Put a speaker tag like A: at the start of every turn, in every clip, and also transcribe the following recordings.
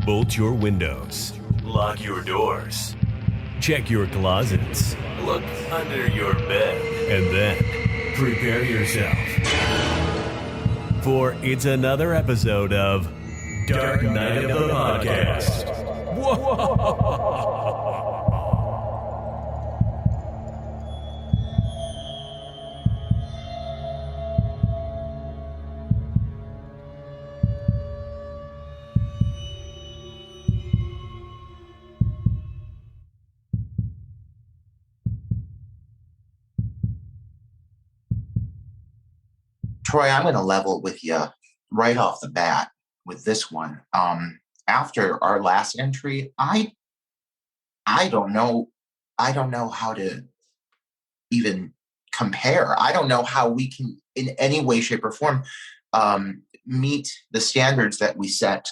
A: Bolt your windows. Lock your doors. Check your closets. Look under your bed. And then prepare yourself. For it's another episode of Dark Knight of the Podcast. Whoa!
B: Troy, I'm going to level with you right off the bat with this one. After our last entry, I don't know how to even compare. I don't know how we can, in any way, shape, or form, meet the standards that we set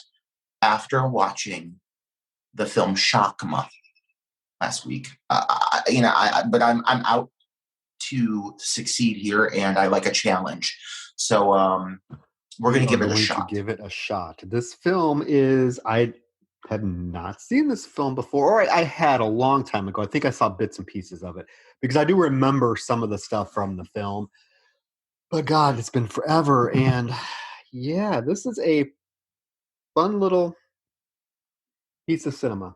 B: after watching the film Shakma last week. But I'm out to succeed here, and I like a challenge. So we're going to give it a shot.
C: Give it a shot. This film is, I have not seen this film before, or I had a long time ago. I think I saw bits and pieces of it because I do remember some of the stuff from the film. But God, it's been forever. And yeah, this is a fun little piece of cinema.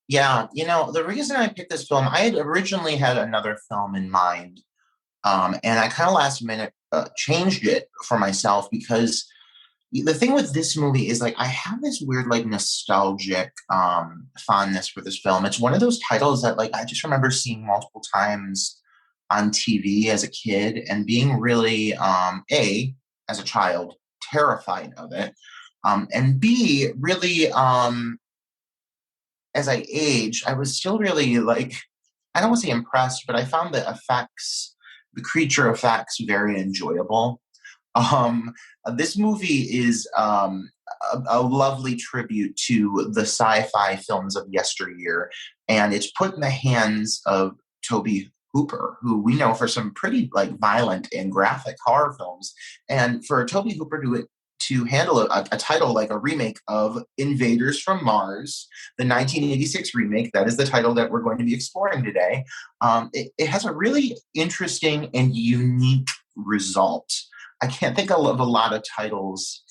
B: Yeah, the reason I picked this film, I had originally had another film in mind. And I kind of last minute changed it for myself because the thing with this movie is like I have this weird like nostalgic fondness for this film. It's one of those titles that like I just remember seeing multiple times on TV as a kid and being really as a child terrified of it, and B really as I aged I was still really like, I don't want to say impressed, but I found the creature effects very enjoyable. This movie is a lovely tribute to the sci-fi films of yesteryear, and it's put in the hands of Tobe Hooper, who we know for some pretty like violent and graphic horror films. And for Tobe Hooper to handle a title like a remake of Invaders from Mars, the 1986 remake, that is the title that we're going to be exploring today. It has a really interesting and unique result. I can't think of a lot of titles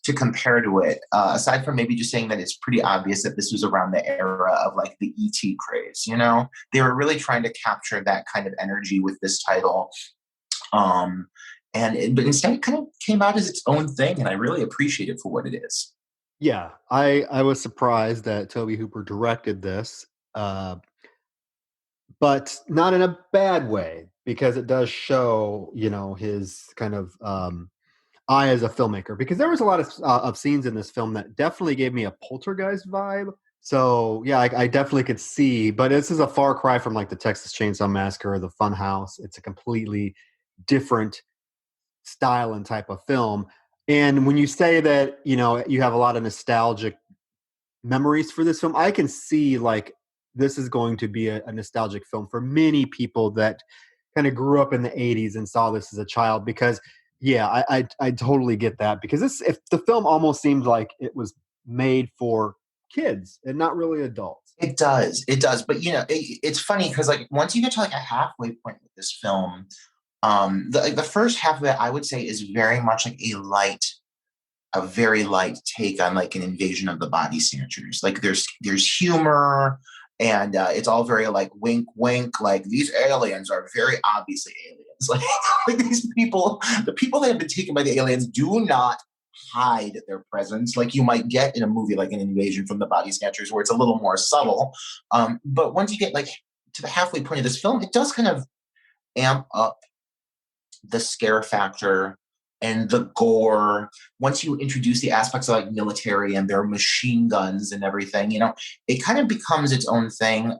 B: to compare to it, aside from maybe just saying that it's pretty obvious that this was around the era of like the E.T. craze. They were really trying to capture that kind of energy with this title. But instead it kind of came out as its own thing, and I really appreciate it for what it is.
C: Yeah, I was surprised that Tobe Hooper directed this, but not in a bad way, because it does show, his kind of eye as a filmmaker. Because there was a lot of scenes in this film that definitely gave me a Poltergeist vibe. So yeah, I definitely could see, but this is a far cry from like the Texas Chainsaw Massacre or the Funhouse. It's a completely different style and type of film. And when you say that, you have a lot of nostalgic memories for this film, I can see like this is going to be a nostalgic film for many people that kind of grew up in the 80s and saw this as a child, because yeah, I totally get that, because if the film almost seemed like it was made for kids and not really adults.
B: It does. But it's funny because like once you get to like a halfway point with this film, the first half of it, I would say, is very much like a very light take on like an Invasion of the Body Snatchers. Like there's humor, and it's all very like wink, wink. Like these aliens are very obviously aliens. Like these people, the people that have been taken by the aliens, do not hide their presence like you might get in a movie like an Invasion from the Body Snatchers, where it's a little more subtle. But once you get like to the halfway point of this film, it does kind of amp up the scare factor and the gore. Once you introduce the aspects of like military and their machine guns and everything, it kind of becomes its own thing.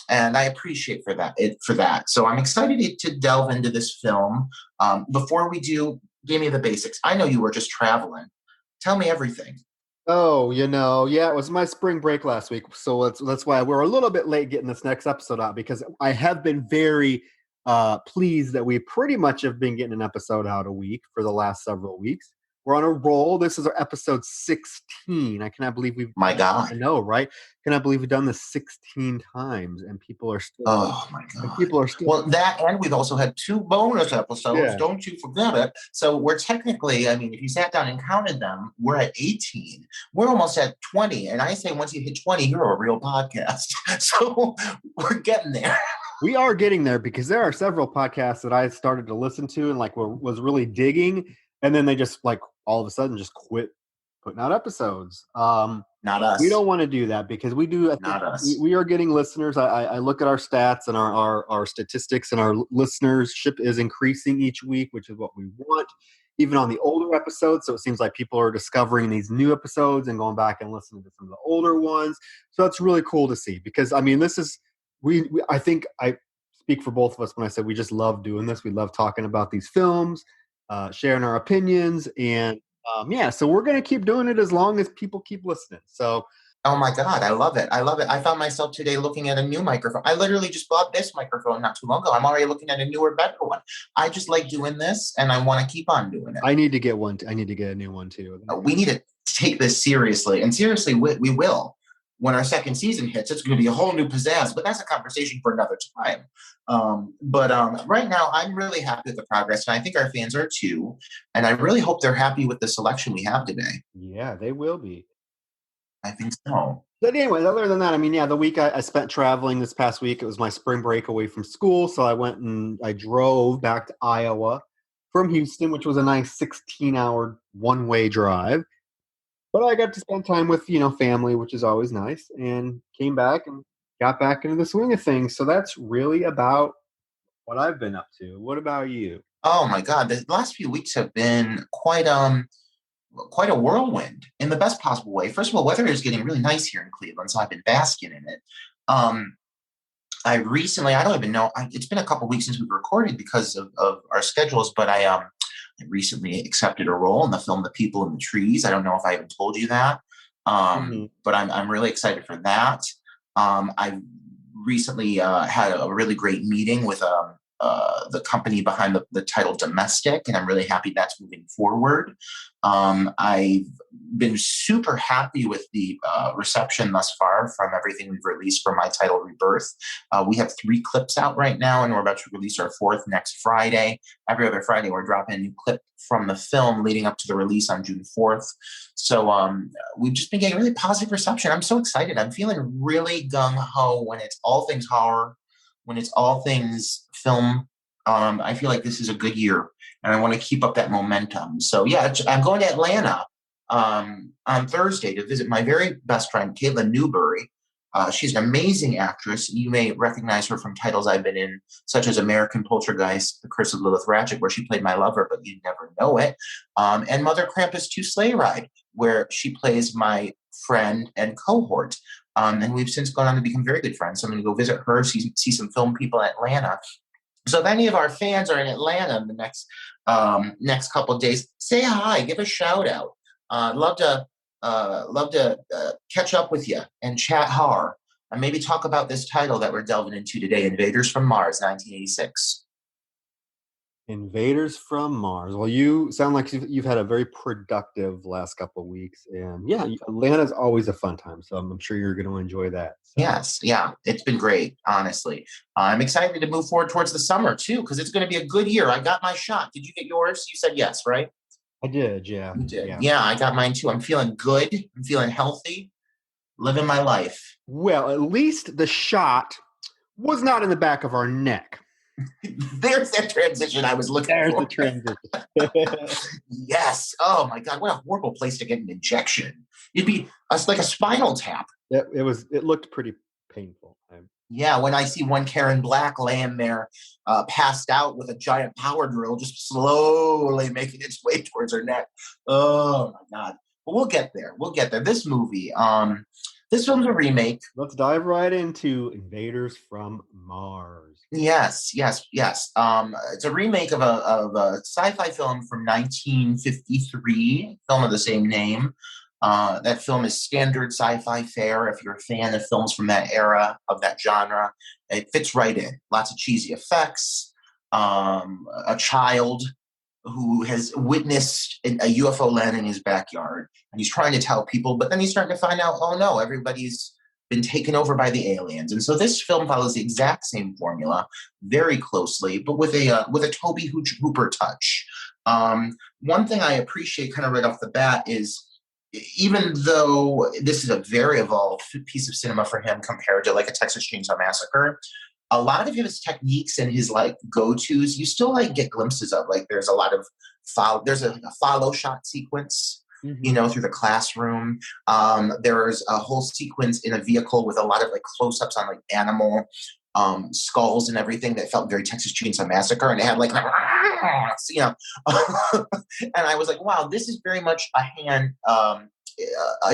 B: And I appreciate for that. So I'm excited to delve into this film. Before we do, give me the basics. I know you were just traveling. Tell me everything.
C: Oh, yeah, it was my spring break last week. So that's why we're a little bit late getting this next episode out, because I have been very pleased that we pretty much have been getting an episode out a week for the last several weeks. We're on a roll. This is our episode 16. I cannot believe we've.
B: My God.
C: I know, right? Cannot believe we've done this 16 times, and people are still.
B: Oh my
C: And
B: God.
C: people are still.
B: Well, that, and we've also had 2 bonus episodes.
C: Yeah.
B: Don't you forget it. So we're technically, I mean, if you sat down and counted them, we're at 18. We're almost at 20. And I say once you hit 20, you're a real podcast. So we're getting there.
C: We are getting there because there are several podcasts that I started to listen to and like was really digging, and then they just like all of a sudden just quit putting out episodes.
B: Not us.
C: We don't want to do that because we do.
B: Not us.
C: We are getting listeners. I look at our stats and our statistics, and our listenership is increasing each week, which is what we want. Even on the older episodes, so it seems like people are discovering these new episodes and going back and listening to some of the older ones. So that's really cool to see because I mean, this is we I think I speak for both of us when I said we just love doing this. We love talking about these films, sharing our opinions, and so we're going to keep doing it as long as people keep listening. So,
B: oh my God, I love it. I love it. I found myself today looking at a new microphone. I literally just bought this microphone not too long ago. I'm already looking at a newer, better one. I just like doing this, and I want to keep on doing it.
C: I need to get one. I need to get a new one too.
B: We need to take this seriously, and seriously, we will. When our second season hits, it's going to be a whole new pizzazz, but that's a conversation for another time. But right now, I'm really happy with the progress, and I think our fans are too. And I really hope they're happy with the selection we have today.
C: Yeah, they will be.
B: I think so.
C: But anyways, other than that, I mean, the week I spent traveling this past week, it was my spring break away from school. So I went and I drove back to Iowa from Houston, which was a nice 16-hour one-way drive. But I got to spend time with, family, which is always nice, and came back and got back into the swing of things. So that's really about what I've been up to. What about you?
B: Oh my God, the last few weeks have been quite a whirlwind in the best possible way. First of all, weather is getting really nice here in Cleveland, so I've been basking in it. I don't even know, it's been a couple weeks since we've recorded because of our schedules, but I recently accepted a role in the film The People in the Trees. I don't know if I even told you that, but I'm really excited for that. I recently had a really great meeting with the company behind the title Domestic, and I'm really happy that's moving forward. I've been super happy with the reception thus far from everything we've released for my title Rebirth. We have 3 clips out right now, and we're about to release our 4th next Friday. Every other Friday, we're dropping a new clip from the film leading up to the release on June 4th. So we've just been getting really positive reception. I'm so excited. I'm feeling really gung-ho when it's all things horror, when it's all things film. I feel like this is a good year, and I want to keep up that momentum. So yeah, I'm going to Atlanta on Thursday to visit my very best friend, Caitlin Newberry. She's an amazing actress. You may recognize her from titles I've been in, such as American Poltergeist, The Curse of Lilith Ratchet, where she played my lover, but you'd never know it, and Mother Krampus 2 Sleigh Ride, where she plays my friend and cohort. And we've since gone on to become very good friends. So I'm going to go visit her, see some film people in Atlanta. So if any of our fans are in Atlanta in the next couple of days, say hi, give a shout out. Love to catch up with you and chat horror and maybe talk about this title that we're delving into today, Invaders from Mars, 1986.
C: Invaders from Mars. Well, you sound like you've had a very productive last couple of weeks, and Atlanta's always a fun time. So I'm sure you're going to enjoy that. So.
B: Yes, yeah, it's been great. Honestly, I'm excited to move forward towards the summer too, because it's going to be a good year. I got my shot. Did you get yours? You said yes, right?
C: I did. Yeah,
B: you did. Yeah, I got mine too. I'm feeling good. I'm feeling healthy. Living my life.
C: Well, at least the shot was not in the back of our neck.
B: There's that transition I was looking for.
C: There's the transition.
B: Yes. Oh my God, what a horrible place to get an injection. It'd be like a spinal tap.
C: It looked pretty painful.
B: Yeah, when I see one Karen Black laying there, passed out with a giant power drill, just slowly making its way towards her neck. Oh my God. But we'll get there. This movie, this film's a remake.
C: Let's dive right into Invaders from Mars.
B: Yes. It's a remake of a sci-fi film from 1953, film of the same name. That film is standard sci-fi fare. If you're a fan of films from that era, of that genre, it fits right in. Lots of cheesy effects, a child who has witnessed a UFO land in his backyard, and he's trying to tell people, but then he's starting to find out, oh no, everybody's been taken over by the aliens. And so this film follows the exact same formula very closely, but with a Tobe Hooper touch. One thing I appreciate kind of right off the bat is, even though this is a very evolved piece of cinema for him compared to like a Texas Chainsaw Massacre, a lot of his techniques and his like go-tos, you still like get glimpses of. Like there's a lot of there's a follow shot sequence, through the classroom. There's a whole sequence in a vehicle with a lot of like close-ups on like animal skulls and everything that felt very Texas Chainsaw Massacre, and it had like, and I was like, wow, this is very much an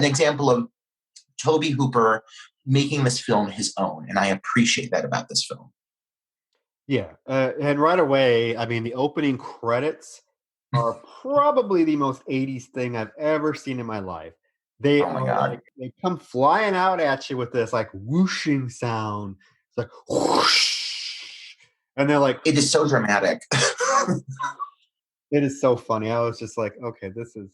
B: example of Tobe Hooper making this film his own, and I appreciate that about this film.
C: Yeah, and right away, I mean, the opening credits are probably the most 80s thing I've ever seen in my life. They
B: Oh my God.
C: like, they come flying out at you with this like whooshing sound. It's like whoosh, and they're like,
B: it is so dramatic.
C: It is so funny. I was just like, okay, this is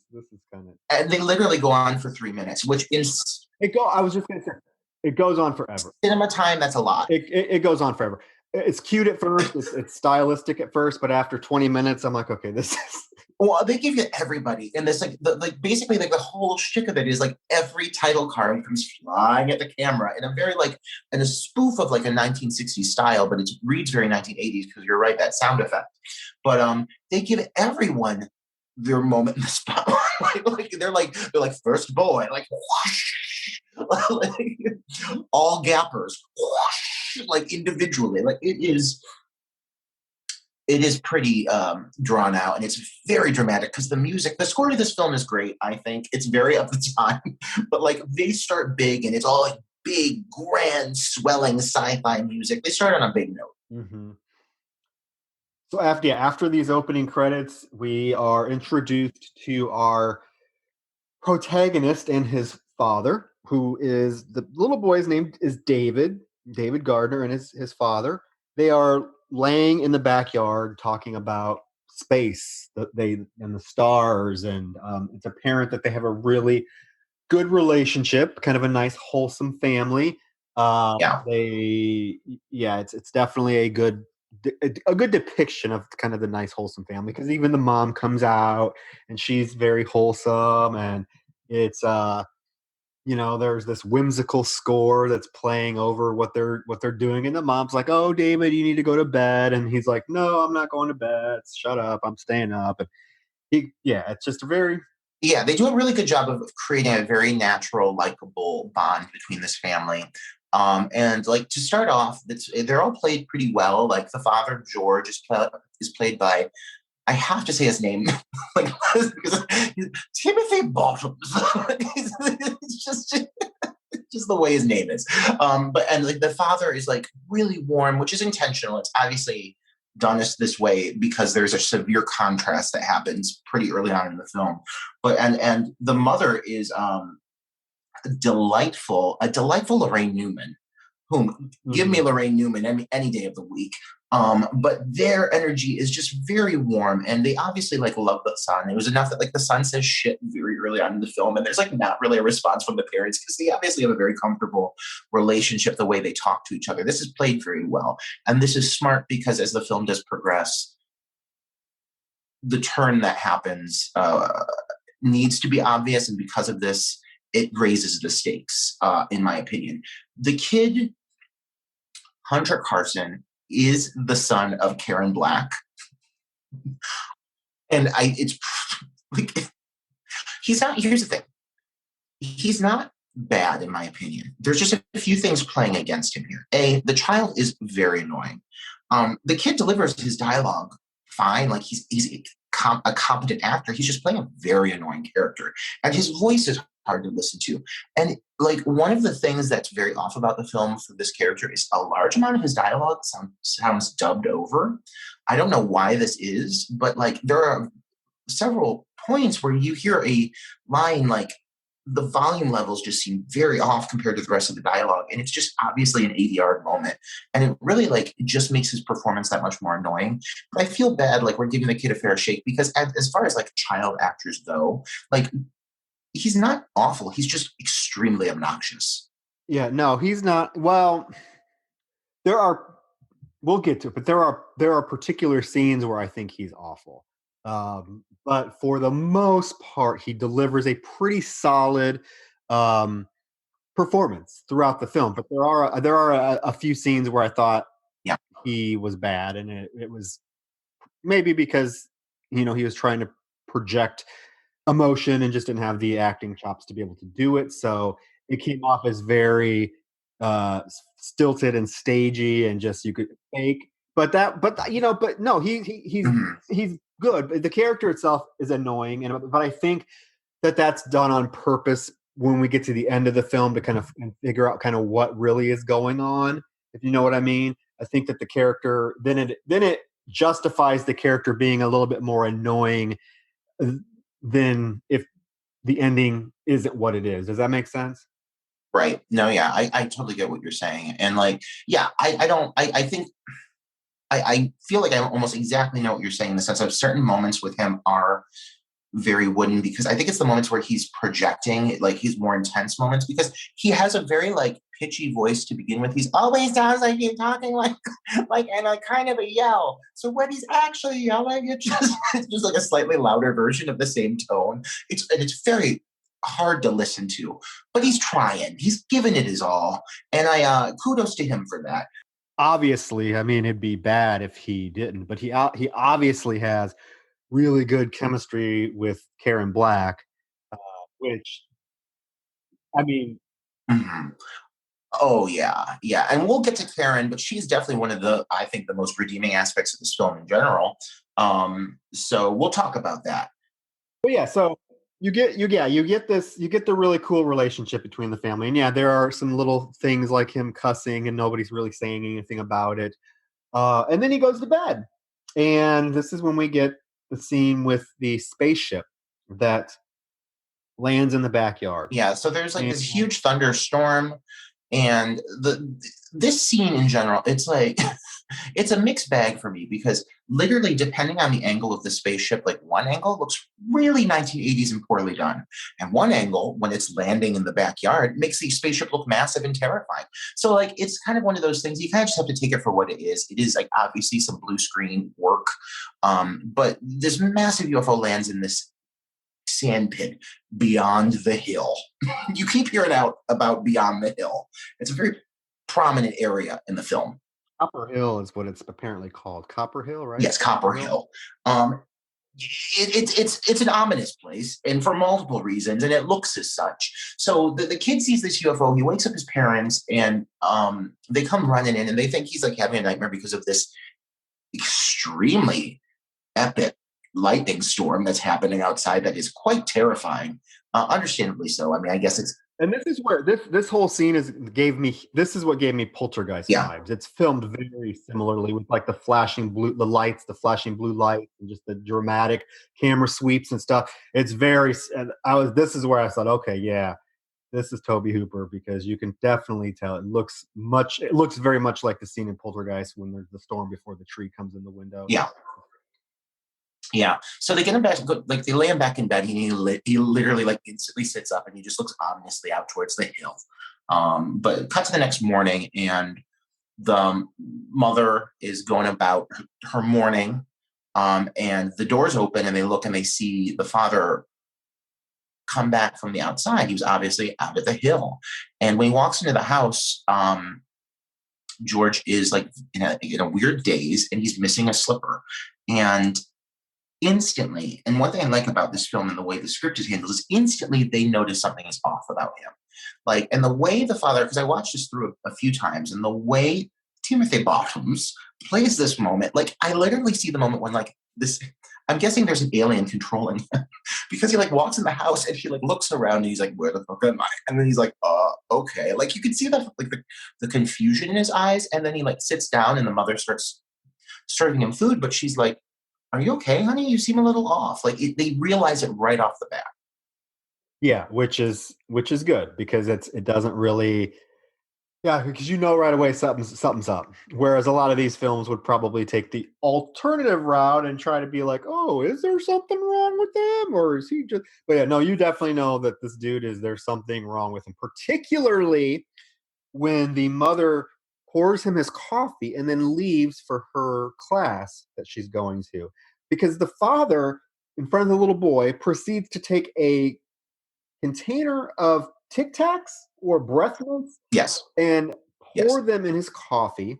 C: kind of.
B: And they literally go on for 3 minutes, which is
C: I was just gonna say, it goes on forever.
B: Cinema time, that's a lot.
C: It goes on forever. It's cute at first. It's stylistic at first, but after 20 minutes, I'm like, okay, this is.
B: Well, they give you everybody, and this basically the whole shtick of it is like every title card comes flying at the camera in a very in a spoof of like a 1960s style, but it reads very 1980s because you're right, that sound effect. But they give everyone their moment in the spotlight. they're like first boy, like whoosh, like, all gappers, whoosh, like individually, like it is pretty drawn out, and it's very dramatic because the score to this film is great. I think it's very of the time, but like they start big, and it's all like big, grand, swelling sci-fi music. They start on a big note.
C: Mm-hmm. So after these opening credits, we are introduced to our protagonist and his father, who is the little boy's name is David Gardner, and his father. They are laying in the backyard talking about space, and the stars, and it's apparent that they have a really good relationship, kind of a nice, wholesome family. It's definitely a good depiction of kind of the nice, wholesome family, because even the mom comes out and she's very wholesome, and it's there's this whimsical score that's playing over what they're doing, and the mom's like, "Oh, David, you need to go to bed," and he's like, "No, I'm not going to bed. Shut up, I'm staying up." And it's just a very
B: they do a really good job of creating a very natural, likable bond between this family. And like to start off, they're all played pretty well. Like the father, George, is played by, I have to say his name, like Timothy Bottoms. It's just the way his name is. But like the father is like really warm, which is intentional. It's obviously done this way because there's a severe contrast that happens pretty early on in the film. But and the mother is a delightful Lorraine Newman, whom give me Lorraine Newman any day of the week. But their energy is just very warm, and they obviously like love the son. It was enough that like the son says shit very early on in the film, and there's like not really a response from the parents because they obviously have a very comfortable relationship the way they talk to each other. This is played very well, and this is smart because as the film does progress, the turn that happens needs to be obvious, and because of this, it raises the stakes, in my opinion. The kid, Hunter Carson, is the son of Karen Black. And it's like, here's the thing. He's not bad, in my opinion. There's just a few things playing against him here. The child is very annoying. The kid delivers his dialogue fine. Like he's a competent actor. He's just playing a very annoying character. And his voice is hard to listen to. And like one of the things that's very off about the film for this character is a large amount of his dialogue sounds dubbed over. I don't know why this is, but like there are several points where you hear a line like the volume levels just seem very off compared to the rest of the dialogue. And it's just obviously an ADR moment. And it really like, it just makes his performance that much more annoying. But I feel bad, like we're giving the kid a fair shake because as far as like child actors go, like he's not awful. He's just extremely obnoxious.
C: Yeah, no, he's not. Well, there are, we'll get to it, but there are particular scenes where I think he's awful. But for the most part, he delivers a pretty solid um, performance throughout the film. But there are a few scenes where I thought
B: Yeah.
C: he was bad, and it was maybe because he was trying to project emotion and just didn't have the acting chops to be able to do it. So it came off as very stilted and stagey and just you could fake. But no,
B: Mhm.
C: he's good. But the character itself is annoying, but I think that's done on purpose when we get to the end of the film to kind of figure out kind of what really is going on. If you know what I mean, I think that the character then it justifies the character being a little bit more annoying than if the ending isn't what it is. Does that make sense?
B: Right. No, yeah, I totally get what you're saying. And like, yeah, I think I feel like I almost exactly know what you're saying in the sense of certain moments with him are very wooden because I think it's the moments where he's projecting, like his more intense moments, because he has a very like pitchy voice to begin with. He's always sounds like he's talking like and a kind of a yell. So when he's actually yelling, it's just like a slightly louder version of the same tone. It's very hard to listen to, but he's trying. He's giving it his all, and I kudos to him for that.
C: Obviously, I mean, it'd be bad if he didn't, but he obviously has really good chemistry with Karen Black, uh, which I mean,
B: Mhm. Oh yeah, yeah, and we'll get to Karen, but she's definitely one of the I think the most redeeming aspects of this film in general. So we'll talk about that.
C: but yeah, so you get the really cool relationship between the family, and yeah, there are some little things like him cussing and nobody's really saying anything about it. And then he goes to bed, and this is when we get the scene with the spaceship that lands in the backyard.
B: Yeah, so there's like
C: And
B: this huge thunderstorm, and the this scene in general, it's like it's a mixed bag for me because literally depending on the angle of the spaceship, like one angle looks really 1980s and poorly done, and one angle when it's landing in the backyard makes the spaceship look massive and terrifying. So like it's kind of one of those things you kind of just have to take it for what it is. It is like obviously some blue screen work, but this massive UFO lands in this sandpit beyond the hill. You keep hearing out about beyond the hill. It's a very prominent area in the film.
C: Copper Hill is what it's apparently called. Copper Hill, right?
B: Yes, Copper Hill. Um, it's an ominous place, and for multiple reasons, and it looks as such. So the kid sees this UFO. He wakes up his parents, and they come running in, and they think he's like having a nightmare because of this extremely epic lightning storm that's happening outside that is quite terrifying. Understandably so. I mean, I guess it's
C: And this is where this whole scene this is what gave me poltergeist
B: yeah,
C: vibes. It's filmed very similarly with like the flashing blue lights, and just the dramatic camera sweeps and stuff. It's very. And this is where I thought, okay, yeah, this is Tobe Hooper, because you can definitely tell it looks very much like the scene in Poltergeist when there's the storm before the tree comes in the window.
B: yeah. Yeah. So they get him back, like they lay him back in bed. And he literally like instantly sits up and he just looks ominously out towards the hill. But cut to the next morning, and the mother is going about her morning. And the doors open, and they look and they see the father come back from the outside. He was obviously out at the hill. And when he walks into the house, George is like in a weird daze, and he's missing a slipper. And instantly, and one thing I like about this film and the way the script is handled is instantly they notice something is off about him. Like, and the way the father, because I watched this through a few times, and the way Timothy Bottoms plays this moment, like I literally see the moment when like this, I'm guessing there's an alien controlling him because he like walks in the house and he like looks around and he's like, where the fuck am I? And then he's like, okay. Like you can see that like the confusion in his eyes. And then he like sits down and the mother starts serving him food, but she's like, are you okay, honey? You seem a little off. Like they realize it right off the bat.
C: Yeah, which is good because it doesn't really. Yeah, because you know right away something's up. Whereas a lot of these films would probably take the alternative route and try to be like, "Oh, is there something wrong with him, or is he just?" But yeah, no, you definitely know that this dude is there's something wrong with him, particularly when the mother pours him his coffee and then leaves for her class that she's going to, because the father, in front of the little boy, proceeds to take a container of Tic Tacs or breath mints
B: Yes.
C: and
B: Yes.
C: pour them in his coffee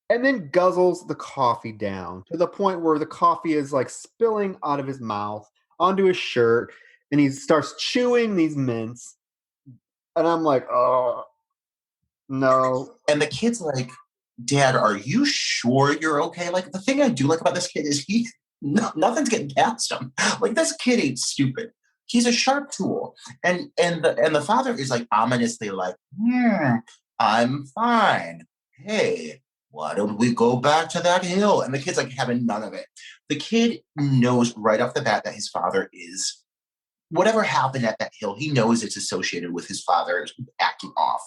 C: and then guzzles the coffee down to the point where the coffee is like spilling out of his mouth onto his shirt and he starts chewing these mints and I'm like, oh no.
B: And the kid's like, Dad, are you sure you're okay? Like, the thing I do like about this kid is nothing's getting past him. Like, this kid ain't stupid. He's a sharp tool. And the father is like ominously like, I'm fine. Hey, why don't we go back to that hill? And the kid's like having none of it. The kid knows right off the bat that his father is whatever happened at that hill, he knows it's associated with his father acting off.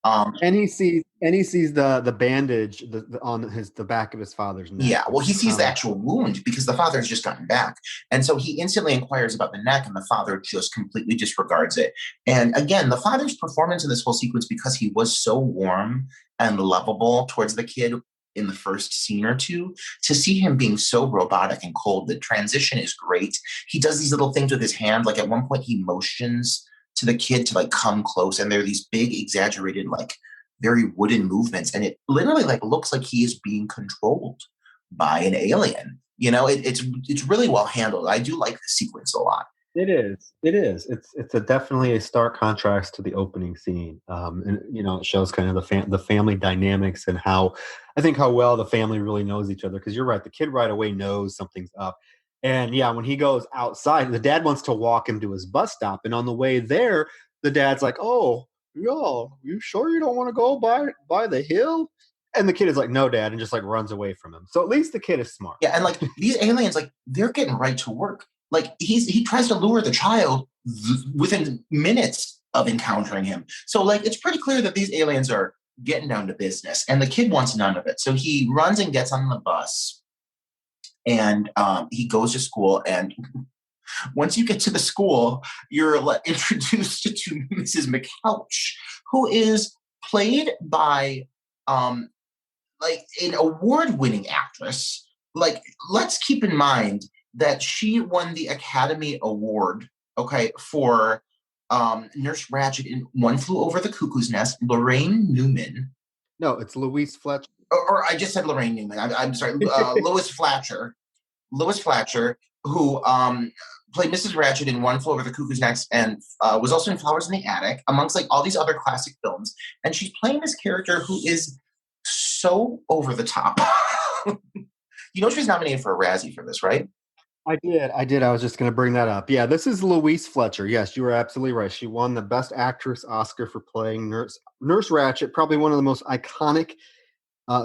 C: And he sees the bandage on the back of his father's neck.
B: Yeah, well, he sees the actual wound because the father has just gotten back. And so he instantly inquires about the neck, and the father just completely disregards it. And again, the father's performance in this whole sequence, because he was so warm and lovable towards the kid in the first scene or two, to see him being so robotic and cold, the transition is great. He does these little things with his hand. Like at one point, he motions to the kid to like come close, and there are these big, exaggerated, like very wooden movements, and it literally like looks like he is being controlled by an alien. It's really well handled. I do like the sequence a lot.
C: It is. It is. It's definitely a stark contrast to the opening scene, and it shows kind of the family dynamics and how I think how well the family really knows each other. Because you're right, the kid right away knows something's up, and yeah, when he goes outside, the dad wants to walk him to his bus stop, and on the way there, the dad's like, "Oh, yo, you sure you don't want to go by the hill?" And the kid is like, "No, dad," and just like runs away from him. So at least the kid is smart.
B: Yeah, and like these aliens, like they're getting right to work. Like he tries to lure the child within minutes of encountering him. So like it's pretty clear that these aliens are getting down to business, and the kid wants none of it. So he runs and gets on the bus, and he goes to school. And once you get to the school, you're introduced to Mrs. McCouch, who is played by like an award-winning actress. Like, let's keep in mind that she won the Academy Award, okay, for Nurse Ratched in One Flew Over the Cuckoo's Nest. Lorraine Newman.
C: No, it's Louise Fletcher.
B: Or I just said Lorraine Newman. I'm sorry. Lois Fletcher. Lois Fletcher, who played Mrs. Ratched in One Flew Over the Cuckoo's Nest and was also in Flowers in the Attic, amongst like all these other classic films. And she's playing this character who is so over the top. She was nominated for a Razzie for this, right?
C: I did. I was just going to bring that up. Yeah, this is Louise Fletcher. Yes, you were absolutely right. She won the Best Actress Oscar for playing Nurse Ratched, probably one of the most iconic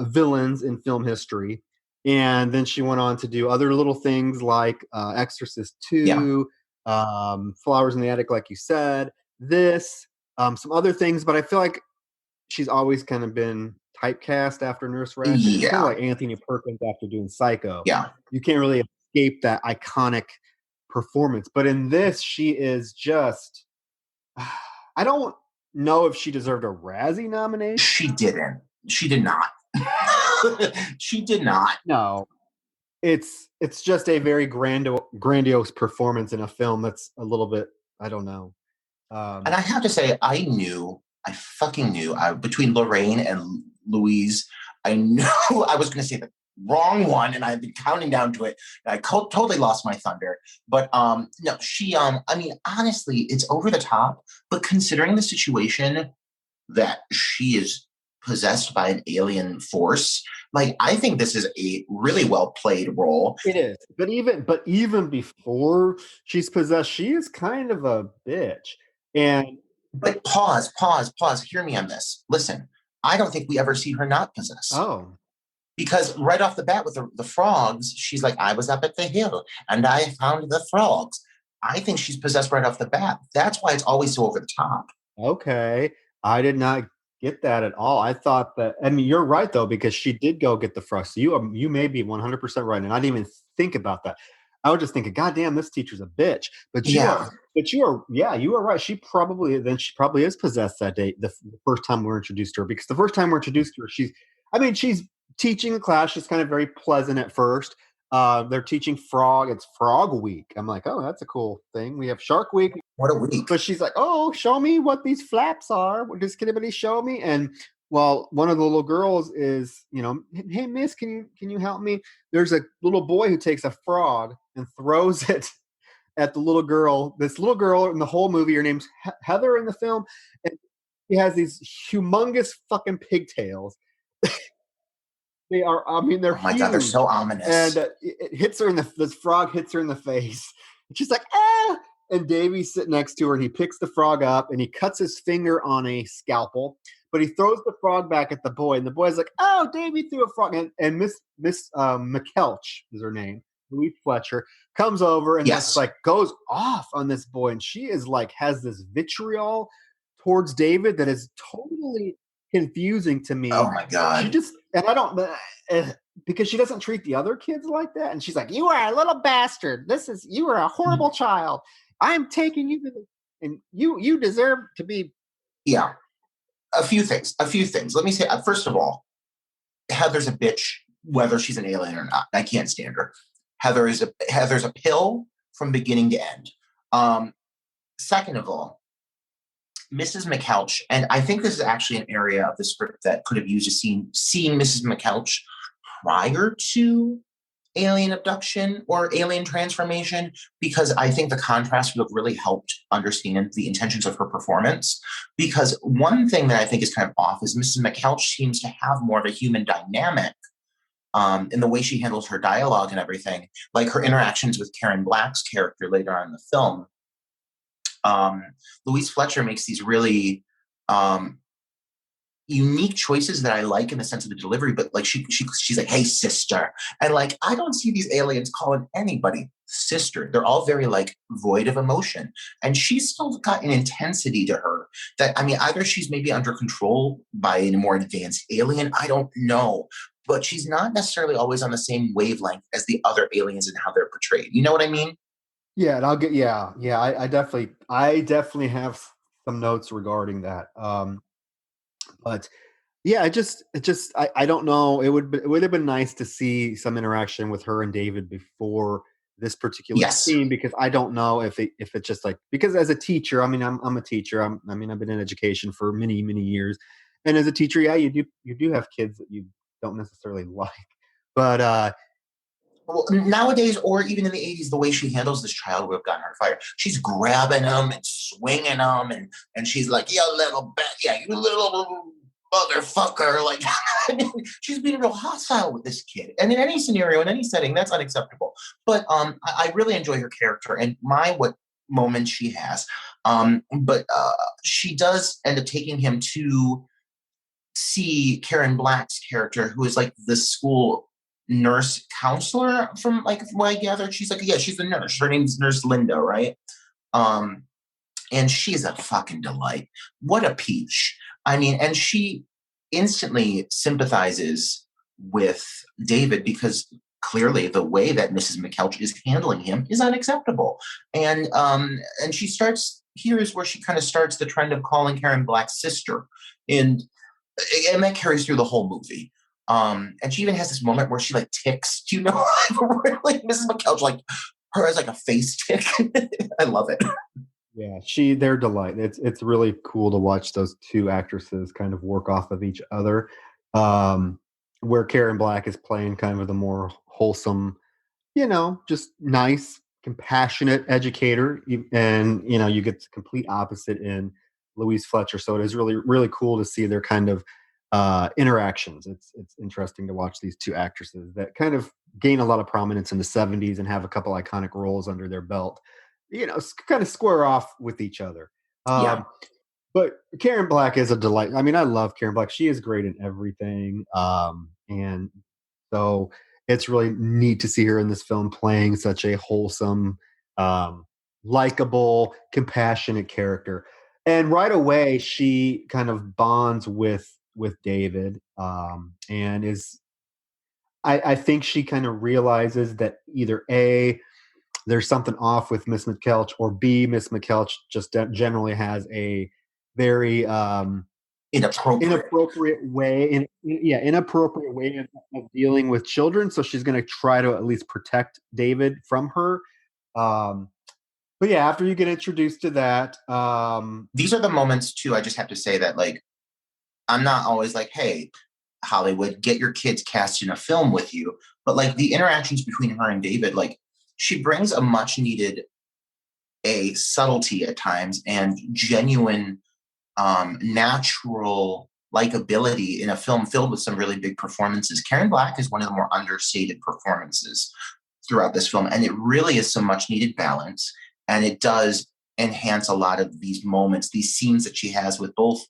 C: villains in film history. And then she went on to do other little things like Exorcist 2, Flowers in the Attic, like you said, some other things. But I feel like she's always kind of been typecast after Nurse Ratched.
B: Yeah.
C: It's kind of like Anthony Perkins after doing Psycho.
B: Yeah.
C: You can't really escape that iconic performance. But in this, she is just I don't know if she deserved a Razzie nomination.
B: She didn't. She did not. She did not.
C: No. It's just a very grandiose performance in a film that's a little bit, I don't know.
B: And I have to say, I fucking knew, between Lorraine and Louise, I knew I was going to say the wrong one, and I've been counting down to it. And I totally lost my thunder. But no, she, I mean, honestly, it's over the top. But considering the situation that she is possessed by an alien force, like I think this is a really well played role.
C: It is. But even before she's possessed, she is kind of a bitch.
B: But pause. Hear me on this. Listen, I don't think we ever see her not possessed.
C: Oh.
B: Because right off the bat with the frogs, she's like, I was up at the hill and I found the frogs. I think she's possessed right off the bat. That's why it's always so over the top.
C: Okay. I did not get that at all. I thought that, I mean, you're right though, because she did go get the frog. So you may be 100% right. And I didn't even think about that. I was just thinking, God damn, this teacher's a bitch.
B: Yeah.
C: Yeah, you are right. She probably is possessed that day, the first time we're introduced to her, because the first time we're introduced to her, she's teaching a class. She's kind of very pleasant at first. They're teaching frog. It's Frog Week. I'm like, oh, that's a cool thing. We have Shark Week.
B: What a week.
C: But she's like, oh, show me what these flaps are. Does anybody show me? And well, one of the little girls is, hey miss, can you help me? There's a little boy who takes a frog and throws it at the little girl. This little girl in the whole movie, her name's Heather in the film, and she has these humongous fucking pigtails. They are, I mean, they're
B: Oh my
C: huge.
B: God, they're so ominous.
C: And it hits her this frog hits her in the face. And she's like, ah! And Davy's sitting next to her, and he picks the frog up, and he cuts his finger on a scalpel, but he throws the frog back at the boy, and the boy's like, oh, Davy threw a frog. And Miss McKelch is her name, Louise Fletcher, comes over and just like goes off on this boy, and she is like, has this vitriol towards David that is totally confusing to me.
B: Oh my God.
C: She just, and I don't, because she doesn't treat the other kids like that. And she's like, you are a little bastard. You are a horrible child. I'm taking you to and you deserve to be.
B: Yeah. A few things. Let me say, first of all, Heather's a bitch, whether she's an alien or not. I can't stand her. Heather's a pill from beginning to end. Second of all, Mrs. McKelch, and I think this is actually an area of the script that could have used seeing Mrs. McKelch prior to alien abduction or alien transformation, because I think the contrast would have really helped understand the intentions of her performance. Because one thing that I think is kind of off is Mrs. McKelch seems to have more of a human dynamic in the way she handles her dialogue and everything, like her interactions with Karen Black's character later on in the film. Louise Fletcher makes these really unique choices that I like in the sense of the delivery, but like she's like, hey sister. And like, I don't see these aliens calling anybody sister. They're all very like void of emotion. And she's still got an intensity to her that, I mean, either she's maybe under control by a more advanced alien, I don't know. But she's not necessarily always on the same wavelength as the other aliens and how they're portrayed. You know what I mean?
C: Yeah, and I definitely have some notes regarding that. But yeah, I don't know. It would have been nice to see some interaction with her and David before this particular scene, because I don't know if it's just like, because as a teacher, I mean, I'm a teacher. I've been in education for many years, and as a teacher, yeah, you do have kids that you don't necessarily like, but
B: well, nowadays, or even in the 80s, the way she handles this child would have gotten her fired. She's grabbing him and swinging him, and she's like, you little motherfucker. Like, she's being real hostile with this kid. And in any scenario, in any setting, that's unacceptable. But I really enjoy her character and what moments she has. But she does end up taking him to see Karen Black's character, who is like the school nurse counselor from what I gathered. She's like, yeah, she's the nurse. Her name's Nurse Linda, right? And she's a fucking delight. What a peach. I mean, and she instantly sympathizes with David, because clearly the way that Mrs. McKelch is handling him is unacceptable. And she starts, here is where she kind of starts the trend of calling Karen Black's sister. And that carries through the whole movie. And she even has this moment where she like ticks. Do you know where like Mrs. McKelch, like her has like a face tick? I love it.
C: Yeah, they're delight. It's really cool to watch those two actresses kind of work off of each other. Where Karen Black is playing kind of the more wholesome, just nice, compassionate educator, and you get the complete opposite in Louise Fletcher. So it is really, really cool to see their kind of interactions. It's interesting to watch these two actresses that kind of gain a lot of prominence in the 70s and have a couple iconic roles under their belt, kind of square off with each other. But Karen Black is a delight. I mean, I love Karen Black. She is great in everything. And so it's really neat to see her in this film playing such a wholesome, likable, compassionate character. And right away, she kind of bonds with David, and is I think she kind of realizes that either A, there's something off with Miss McKelch, or B, Miss McKelch just generally has a very
B: Inappropriate.
C: inappropriate way of dealing with children. So she's going to try to at least protect David from her. Um, but yeah, after you get introduced to that,
B: These are the moments too. I just have to say that, like, I'm not always like, hey, Hollywood, get your kids cast in a film with you. But like the interactions between her and David, like she brings a much needed a subtlety at times and genuine natural likability in a film filled with some really big performances. Karen Black is one of the more understated performances throughout this film, and it really is some much needed balance. And it does enhance a lot of these moments, these scenes that she has with both,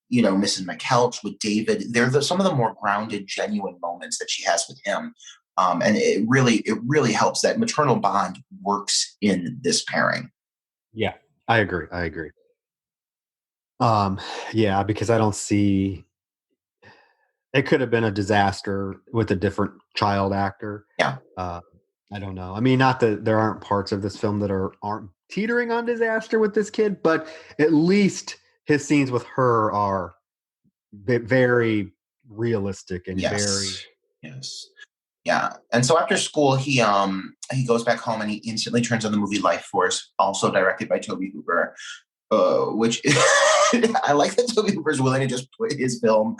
B: you know, Mrs. McKelch, with David. They're some of the more grounded, genuine moments that she has with him. And it really helps. That maternal bond works in this pairing.
C: yeah, I agree. Yeah, because I don't see it could have been a disaster with a different child actor.
B: Yeah.
C: I don't know. I mean, not that there aren't parts of this film that aren't teetering on disaster with this kid, but at least his scenes with her are very realistic and
B: Yes. Yeah. And so after school, he goes back home and he instantly turns on the movie Life Force, also directed by Tobe Hooper, which I like that Tobe Hooper is willing to just put his film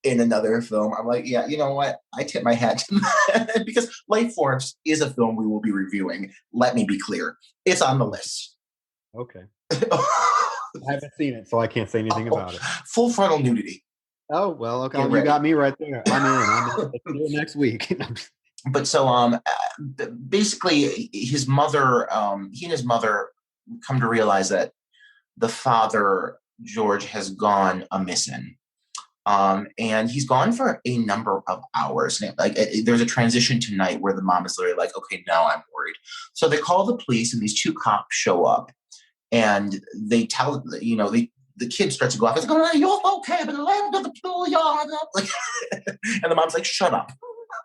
B: in another film. I'm like, yeah, you know what? I tip my hat to that because Life Force is a film we will be reviewing. Let me be clear. It's on the list.
C: Okay. I haven't seen it, so I can't say anything about it.
B: Full frontal nudity.
C: Oh, well, okay. You got me right there. I'm in. Let's do it next week.
B: But so basically his mother, he and his mother come to realize that the father, George, has gone missing. And he's gone for a number of hours. Like there's a transition tonight where the mom is literally like, okay, now I'm worried. So they call the police and these two cops show up and they tell, you know, the kid starts to go off. It's like, oh, you're okay, but land of the blue yard. Like, and the mom's like, shut up.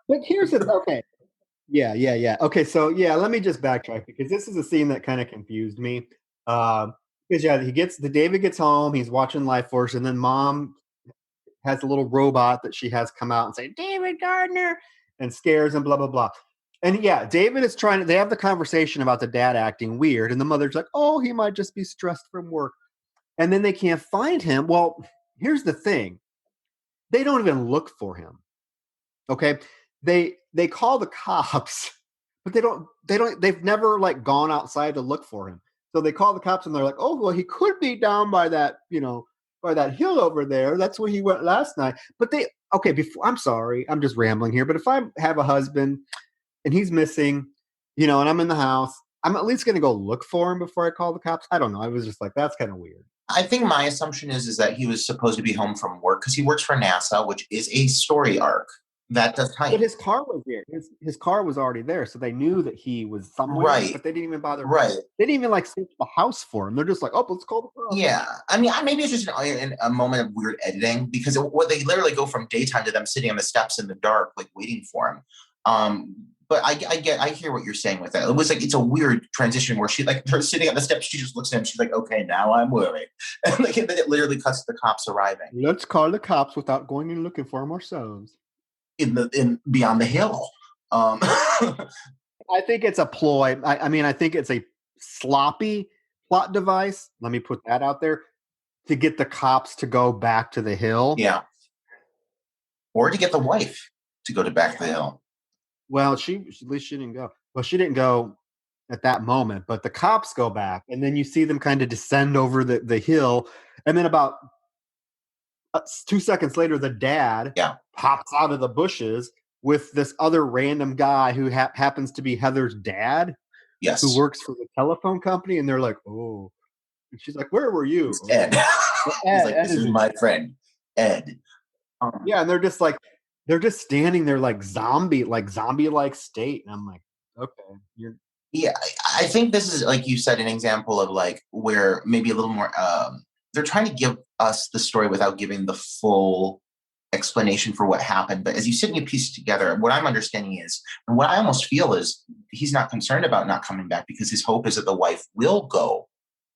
C: But here's the okay. Yeah. Okay, so yeah, let me just backtrack because this is a scene that kind of confused me. Because David gets home, he's watching Life Force, and then mom has a little robot that she has come out and say, David Gardner, and scares him, blah, blah, blah. And yeah, David is they have the conversation about the dad acting weird, and the mother's like, oh, he might just be stressed from work. And then they can't find him. Well, here's the thing. They don't even look for him. Okay. They call the cops, but they've never like gone outside to look for him. So they call the cops and they're like, oh, well, he could be down by that, by that hill over there. That's where he went last night. But I'm sorry, I'm just rambling here. But if I have a husband and he's missing, and I'm in the house, I'm at least going to go look for him before I call the cops. I don't know. I was just like, that's kind of weird.
B: I think my assumption is that he was supposed to be home from work because he works for NASA, which is a story arc. That does time.
C: But his car was there. His car was already there, so they knew that he was somewhere.
B: Right.
C: But they didn't even bother.
B: Right.
C: They didn't even like search the house for him. They're just like, oh, let's call the car.
B: Yeah. I mean, maybe it's just a moment of weird editing because they literally go from daytime to them sitting on the steps in the dark, like waiting for him. But I hear what you're saying with that. It was like it's a weird transition where they're sitting on the steps. She just looks at him. She's like, "Okay, now I'm worried." And then it literally cuts to the cops arriving.
C: Let's call the cops without going and looking for them ourselves.
B: In beyond the hill.
C: I think it's a ploy. I think it's a sloppy plot device. Let me put that out there to get the cops to go back to the hill.
B: Yeah. Or to get the wife to go back to the hill.
C: Well, at least she didn't go. Well, she didn't go at that moment, but the cops go back, and then you see them kind of descend over the hill, and then about 2 seconds later, the dad pops out of the bushes with this other random guy who happens to be Heather's dad, who works for the telephone company, and they're like, "Oh," and she's like, "Where were you?"
B: It's Ed. He's like, "This is my friend, Ed."
C: Yeah, and they're just standing there like zombie-like state, and I'm like, okay,
B: Yeah, I think this is, like you said, an example of like where maybe a little more. They're trying to give us the story without giving the full explanation for what happened. But as you sit and you piece it together, what I'm understanding is, and what I almost feel is, he's not concerned about not coming back because his hope is that the wife will go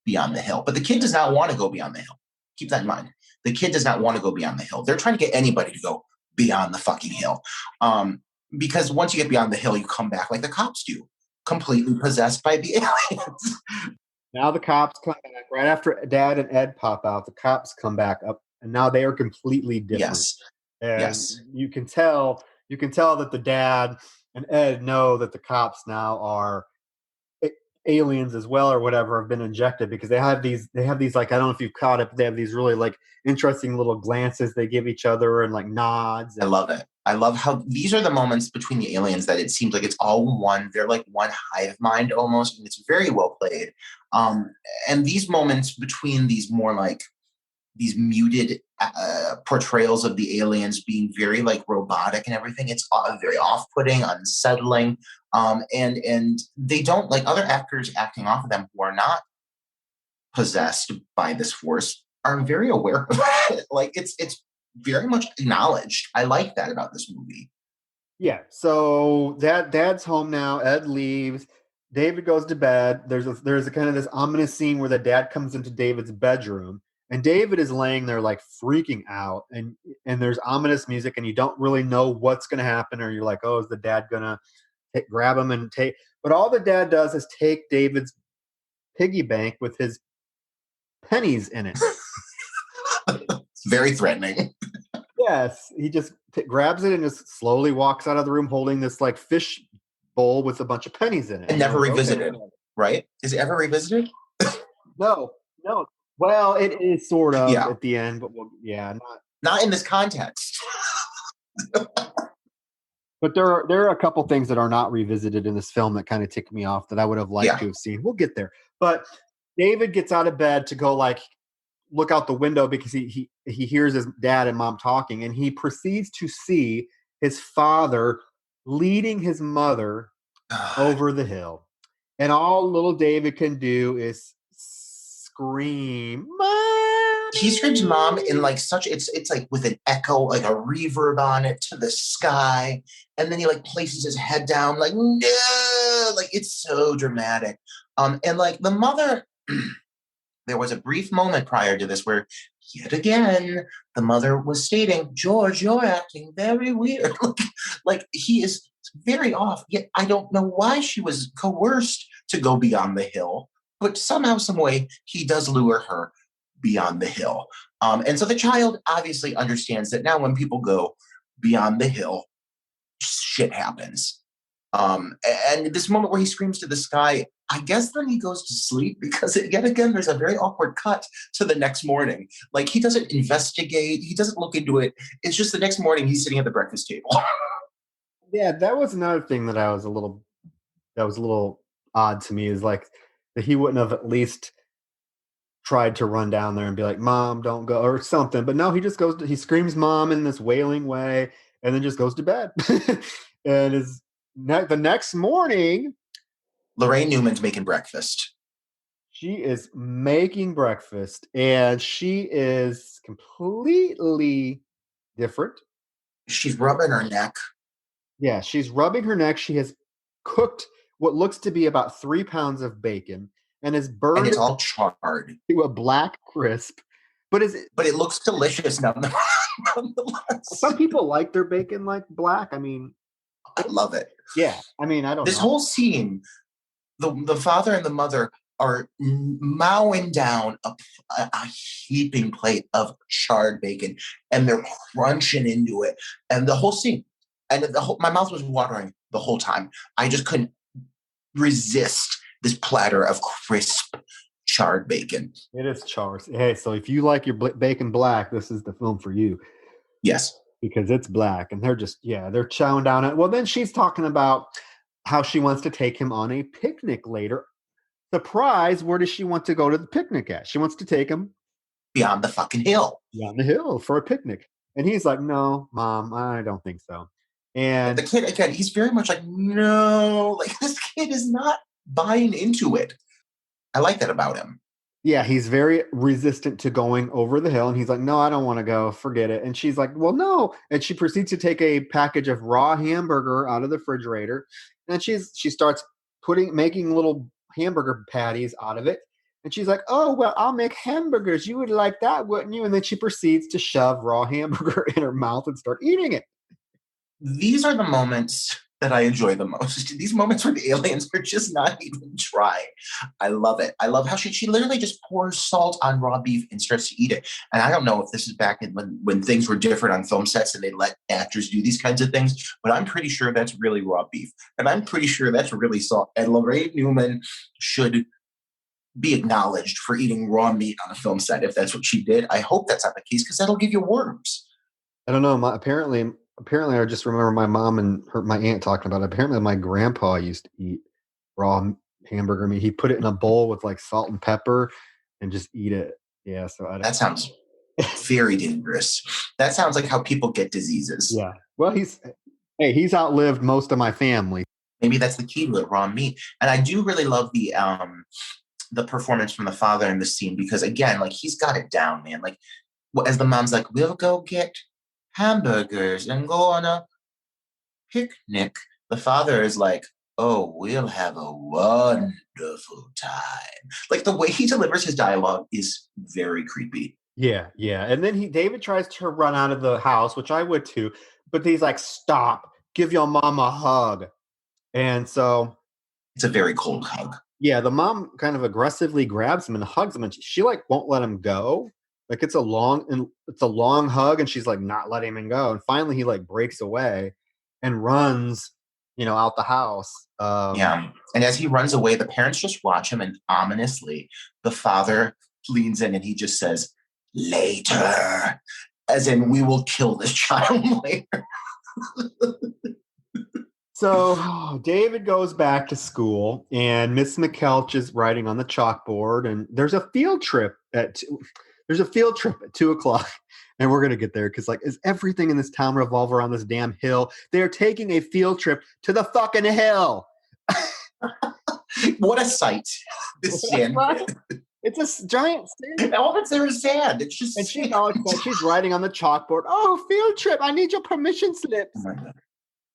B: beyond the hill. But the kid does not want to go beyond the hill. Keep that in mind. The kid does not want to go beyond the hill. They're trying to get anybody to go beyond the fucking hill. Because once you get beyond the hill, you come back like the cops do, completely possessed by the aliens.
C: Now the cops come back right after Dad and Ed pop out. The cops come back up, and now they are completely different.
B: Yes.
C: And
B: Yes.
C: you can tell that the Dad and Ed know that the cops now are aliens as well, or whatever, have been injected, because they have these like, I don't know if you've caught it, but they have these really like interesting little glances they give each other and like nods.
B: I love it. I love how these are the moments between the aliens that it seems like it's all one. They're like one hive mind almost, and it's very well played. And these moments between these more like these muted portrayals of the aliens being very like robotic and everything, it's very off-putting, unsettling. And they don't, like other actors acting off of them who are not possessed by this force, are very aware of it. Like it's very much acknowledged. I like that about this movie.
C: Yeah. So Dad's home now. Ed leaves. David goes to bed. There's a kind of this ominous scene where the dad comes into David's bedroom, and David is laying there like freaking out, and there's ominous music, and you don't really know what's going to happen, or you're like, oh, is the dad gonna grab him and take? But all the dad does is take David's piggy bank with his pennies in it.
B: It's very threatening.
C: Yes, he just grabs it and just slowly walks out of the room holding this like fish bowl with a bunch of pennies in it.
B: And never
C: like,
B: revisited, okay. Right? Is it ever revisited?
C: No. Well, it is sort of
B: Yeah.
C: at the end, but
B: not in this context.
C: But there are a couple things that are not revisited in this film that kind of tick me off that I would have liked to have seen. We'll get there. But David gets out of bed to go like look out the window because he hears his dad and mom talking, and he proceeds to see his father leading his mother over the hill. And all little David can do is scream, "Mom!"
B: He screams "Mom" in like such, it's like with an echo, like a reverb on it, to the sky. And then he like places his head down like, no, like it's so dramatic. And like the mother, there was a brief moment prior to this where yet again, the mother was stating, "George, you're acting very weird." Like he is very off. Yet I don't know why she was coerced to go beyond the hill, but somehow, some way, he does lure her beyond the hill. And so the child obviously understands that now when people go beyond the hill, shit happens. And this moment where he screams to the sky, I guess then he goes to sleep, because yet again, there's a very awkward cut to the next morning. Like he doesn't investigate. He doesn't look into it. It's just the next morning he's sitting at the breakfast table.
C: Yeah, that was another thing that was a little odd to me, is like that he wouldn't have at least tried to run down there and be like, "Mom, don't go," or something. But no, he just he screams "Mom" in this wailing way, and then just goes to bed. And the next morning,
B: Lorraine Newman's making breakfast.
C: She is making breakfast, and she is completely different.
B: She's rubbing her neck.
C: Yeah, she's rubbing her neck. She has cooked what looks to be about 3 pounds of bacon and is burned,
B: and it's all charred
C: to a black crisp. But
B: it looks delicious nonetheless.
C: Some people like their bacon like black. I mean,
B: I love it.
C: Yeah, I mean, I don't know.
B: This whole scene, the father and the mother are mowing down a heaping plate of charred bacon, and they're crunching into it, and the whole scene, and my mouth was watering the whole time. I just couldn't resist this platter of crisp charred bacon.
C: It is charred. Hey, so if you like your bacon black, this is the film for you.
B: Yes,
C: because it's black, and they're chowing down it. Well, then she's talking about how she wants to take him on a picnic later. Surprise, where does she want to go to the picnic at? She wants to take him
B: beyond the fucking hill.
C: Beyond the hill for a picnic. And he's like, "No, Mom, I don't think so." And
B: the kid, again, he's very much like, no, like this kid is not buying into it. I like that about him.
C: Yeah, he's very resistant to going over the hill. And he's like, no, I don't want to go. Forget it. And she's like, well, no. And she proceeds to take a package of raw hamburger out of the refrigerator. And she starts making little hamburger patties out of it. And she's like, oh, well, I'll make hamburgers. You would like that, wouldn't you? And then she proceeds to shove raw hamburger in her mouth and start eating it.
B: These are the moments that I enjoy the most. These moments where the aliens are just not even trying. I love it. I love how she literally just pours salt on raw beef and starts to eat it. And I don't know if this is back in when things were different on film sets and they let actors do these kinds of things, but I'm pretty sure that's really raw beef. And I'm pretty sure that's really salt. And Lorraine Newman should be acknowledged for eating raw meat on a film set if that's what she did. I hope that's not the case because that'll give you worms.
C: I don't know. Apparently, I just remember my mom and my aunt talking about it. Apparently, my grandpa used to eat raw hamburger meat. He put it in a bowl with like salt and pepper and just eat it. Yeah, so
B: that sounds very dangerous. That sounds like how people get diseases.
C: Yeah. Well, he's outlived most of my family.
B: Maybe that's the key to it, raw meat. And I do really love the performance from the father in this scene because again, like he's got it down, man. Like as the mom's like, we'll go get hamburgers and go on a picnic. The father is like, oh, we'll have a wonderful time. Like the way he delivers his dialogue is very creepy.
C: Yeah. And then David tries to run out of the house, which I would too, but he's like, stop, give your mom a hug. And so
B: it's a very cold hug.
C: Yeah, the mom kind of aggressively grabs him and hugs him, and she like won't let him go. Like it's a long hug, and she's like not letting him go. And finally, he like breaks away and runs, out the house.
B: Yeah, and as he runs away, the parents just watch him, and ominously, the father leans in and he just says, "Later," as in we will kill this child later.
C: So David goes back to school, and Miss McKelch is writing on the chalkboard, and there's a field trip at 2:00, and we're gonna get there because is everything in this town revolve around this damn hill? They're taking a field trip to the fucking hill.
B: What a sight! This sand.
C: It's a giant sand.
B: All that's there is sand. It's just.
C: And she's writing on the chalkboard. Oh, field trip! I need your permission slips.
B: Oh my God.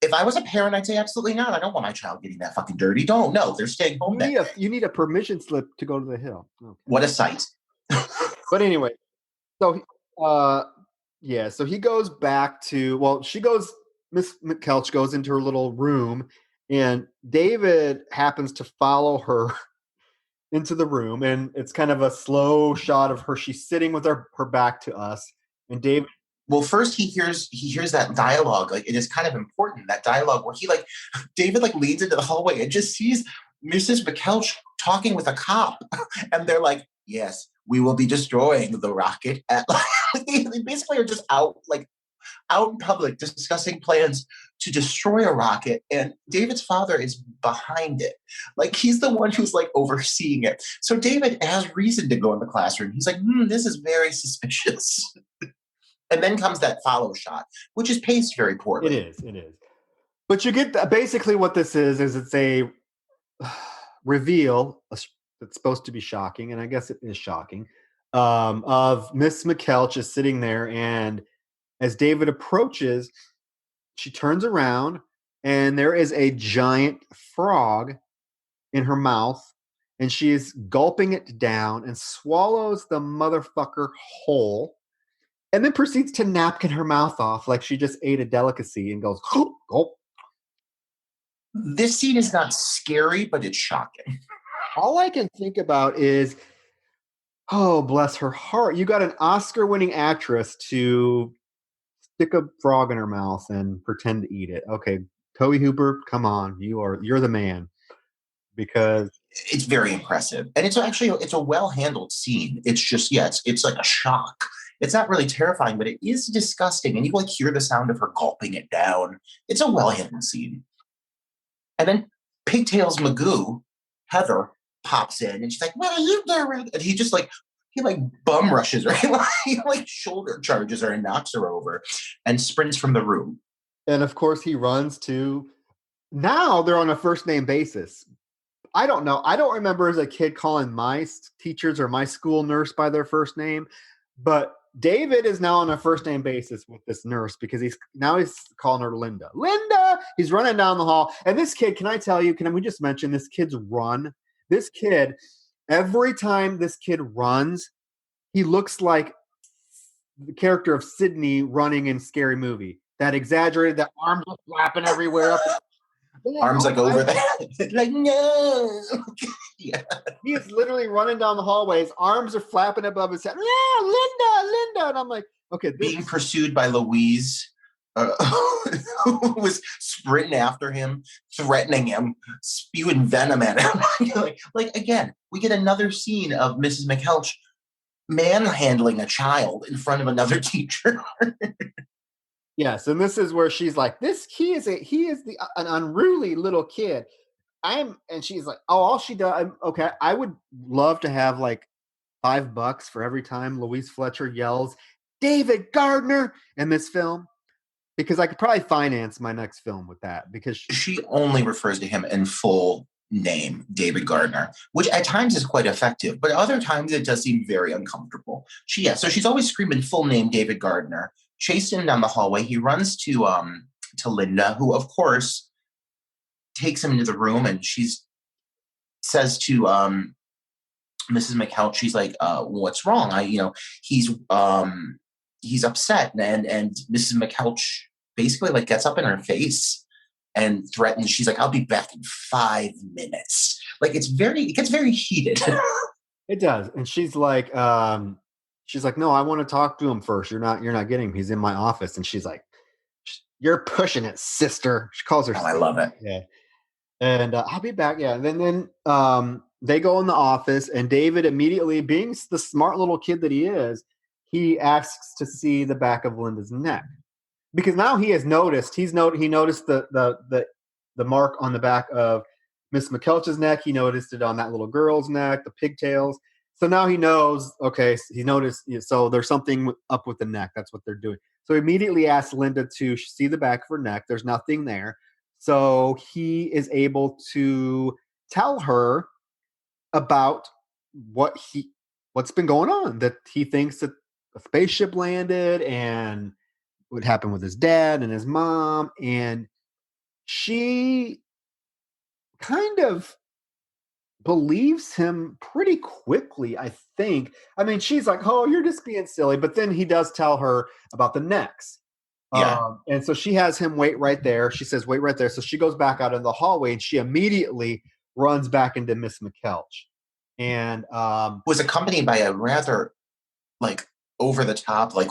B: If I was a parent, I'd say absolutely not. I don't want my child getting that fucking dirty. Don't. No, they're staying home.
C: You need a permission slip to go to the hill. Okay.
B: What a sight.
C: But anyway, so so he goes back to, Miss McKelch goes into her little room, and David happens to follow her into the room, and it's kind of a slow shot of her. She's sitting with her back to us, and David.
B: Well, first he hears that dialogue. Like it is kind of important, that dialogue where David leads into the hallway and just sees Mrs. McKelch talking with a cop, and they're like, "Yes, we will be destroying the rocket." They basically are just out in public discussing plans to destroy a rocket, and David's father is behind it. He's the one who's overseeing it. So David has reason to go in the classroom. He's like, this is very suspicious. And then comes that follow shot, which is paced very poorly.
C: It is. But you get basically what this is it's a reveal that's supposed to be shocking, and I guess it is shocking, of Miss McKelch is sitting there, and as David approaches, she turns around, and there is a giant frog in her mouth, and she is gulping it down and swallows the motherfucker whole. And then proceeds to napkin her mouth off like she just ate a delicacy and goes, gulp.
B: This scene is not scary, but it's shocking.
C: All I can think about is, oh, bless her heart. You got an Oscar-winning actress to stick a frog in her mouth and pretend to eat it. Okay, Tobe Hooper, come on. You're the man. Because
B: it's very impressive. And it's a well-handled scene. It's just, it's like a shock. It's not really terrifying, but it is disgusting. And you hear the sound of her gulping it down. It's a well-handled scene. And then Pigtails Magoo, Heather, pops in and she's like, "What are you doing?" And he just he bum rushes her. He shoulder charges her and knocks her over and sprints from the room.
C: And of course he runs to, now they're on a first name basis. I don't know. I don't remember as a kid calling my teachers or my school nurse by their first name, but David is now on a first name basis with this nurse because he's calling her Linda. Linda! He's running down the hall. And this kid, can I tell you, can we just mention this kid's run? This kid, every time this kid runs, he looks like the character of Sydney running in Scary Movie. That exaggerated, that arms are flapping everywhere.
B: Arms like over there. Like, no. Yeah.
C: He is literally running down the hallways. Arms are flapping above his head. Yeah, Linda. And I'm like, okay.
B: Being pursued by Louise, who was sprinting after him, threatening him, spewing venom at him. like, again, we get another scene of Mrs. McKelch manhandling a child in front of another teacher.
C: Yes, and this is where she's like, he is an unruly little kid. And she's like, oh, all she does, okay, I would love to have like $5 for every time Louise Fletcher yells, David Gardner in this film, because I could probably finance my next film with that, because
B: she only refers to him in full name, David Gardner, which at times is quite effective, but other times it does seem very uncomfortable. So she's always screaming full name David Gardner, chased him down the hallway. He runs to Linda, who of course takes him into the room, and she says to Mrs. McKelch, she's like, what's wrong? He's upset, and Mrs. McKelch basically like gets up in her face and threatens. She's like, I'll be back in 5 minutes. Like it gets very heated.
C: It does. And she's like, no, I want to talk to him first. You're not getting him. He's in my office. And she's like, you're pushing it, sister. She calls her.
B: Oh, I love it.
C: Yeah. And I'll be back. Yeah. And then they go in the office, and David immediately, being the smart little kid that he is, he asks to see the back of Linda's neck, because now he has noticed. He noticed the mark on the back of Miss McKelch's neck. He noticed it on that little girl's neck, the pigtails. So now he knows, okay, he noticed, so there's something up with the neck. That's what they're doing. So he immediately asks Linda to see the back of her neck. There's nothing there. So he is able to tell her about what's been going on, that he thinks that a spaceship landed and what happened with his dad and his mom. And she kind of believes him pretty quickly, I think. I mean, she's like, oh, you're just being silly. But then he does tell her about the necks.
B: Yeah.
C: And so she has him wait right there. She says, wait right there. So she goes back out in the hallway, and she immediately runs back into Miss McKelch. And
B: was accompanied by a rather like over the top, like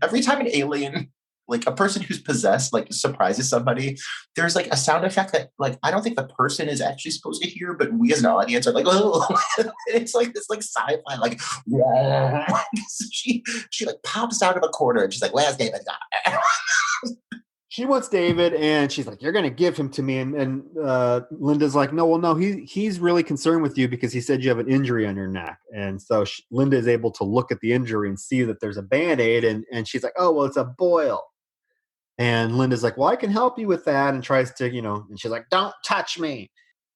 B: every time an alien, like a person who's possessed, like surprises somebody, there's like a sound effect that like I don't think the person is actually supposed to hear, but we as an audience are like, oh, it's like this like sci-fi, like she like pops out of a corner and she's like, where's David?
C: She wants David, and she's like, you're going to give him to me. And Linda's like, no, he's really concerned with you because he said you have an injury on your neck. And so Linda is able to look at the injury and see that there's a Band-Aid. And she's like, oh, well, it's a boil. And Linda's like, well, I can help you with that. And tries to, and she's like, don't touch me.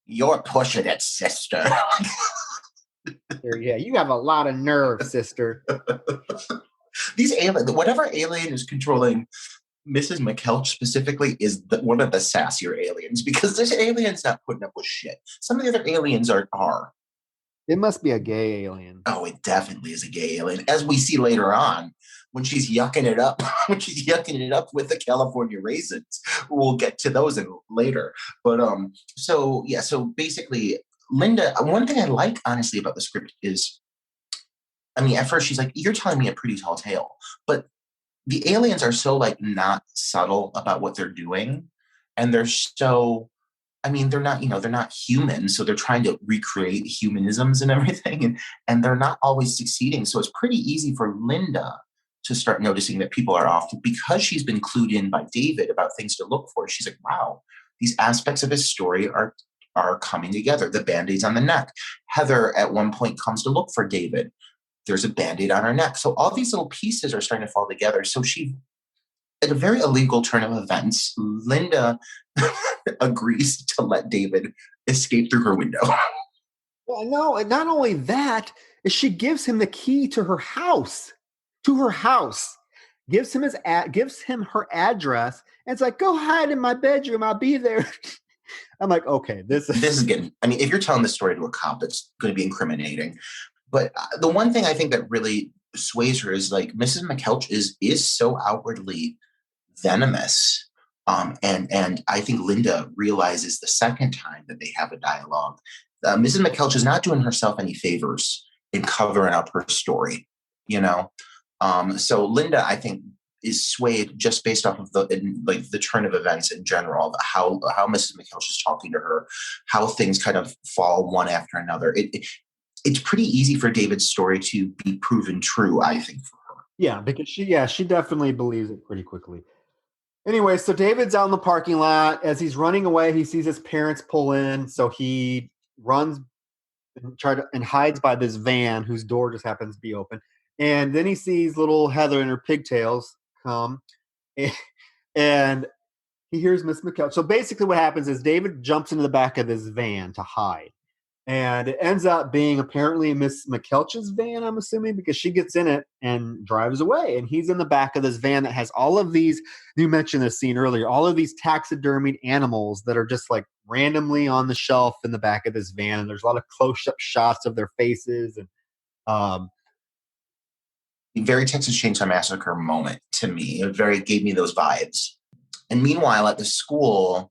B: You're pushing it, sister.
C: Yeah, you have a lot of nerve, sister.
B: These aliens, whatever alien is controlling Mrs. McKelch specifically is one of the sassier aliens, because this alien's not putting up with shit. Some of the other aliens are.
C: It must be a gay alien.
B: Oh, it definitely is a gay alien, as we see later on when she's yucking it up. When she's yucking it up with the California raisins. We'll get to those later. But so basically, Linda. One thing I like honestly about the script is, I mean, at first she's like, "You're telling me a pretty tall tale," but the aliens are so like not subtle about what they're doing. And they're so, I mean, they're not human. So they're trying to recreate humanisms and everything. And they're not always succeeding. So it's pretty easy for Linda to start noticing that people are off, because she's been clued in by David about things to look for. She's like, wow, these aspects of his story are coming together. The Band-Aids on the neck. Heather at one point comes to look for David. There's a Band-Aid on her neck. So all these little pieces are starting to fall together. So she, at a very illegal turn of events, Linda agrees to let David escape through her window.
C: Well, no, and not only that, is she gives him the key to her house. To her house. Gives him her address, and it's like, go hide in my bedroom. I'll be there. I'm like, okay, this
B: is getting, I mean, if you're telling the story to a cop, it's going to be incriminating. But the one thing I think that really sways her is like Mrs. McKeltch is so outwardly venomous. And I think Linda realizes the second time that they have a dialogue. Mrs. McKeltch is not doing herself any favors in covering up her story, you know? So Linda, I think, is swayed just based off of the turn of events in general, of how Mrs. McKeltch is talking to her, how things kind of fall one after another. It's pretty easy for David's story to be proven true, I think, for her.
C: Yeah, because she definitely believes it pretty quickly. Anyway, so David's out in the parking lot. As he's running away, he sees his parents pull in, so he runs and hides by this van whose door just happens to be open. And then he sees little Heather and her pigtails come, and he hears Miss McKeltch. So basically what happens is David jumps into the back of this van to hide. And it ends up being apparently Miss McKeltch's van, I'm assuming, because she gets in it and drives away. And he's in the back of this van that has all of these, you mentioned this scene earlier, all of these taxidermied animals that are just like randomly on the shelf in the back of this van. And there's a lot of close-up shots of their faces. And
B: very Texas Chainsaw Massacre moment to me. It gave me those vibes. And meanwhile, at the school,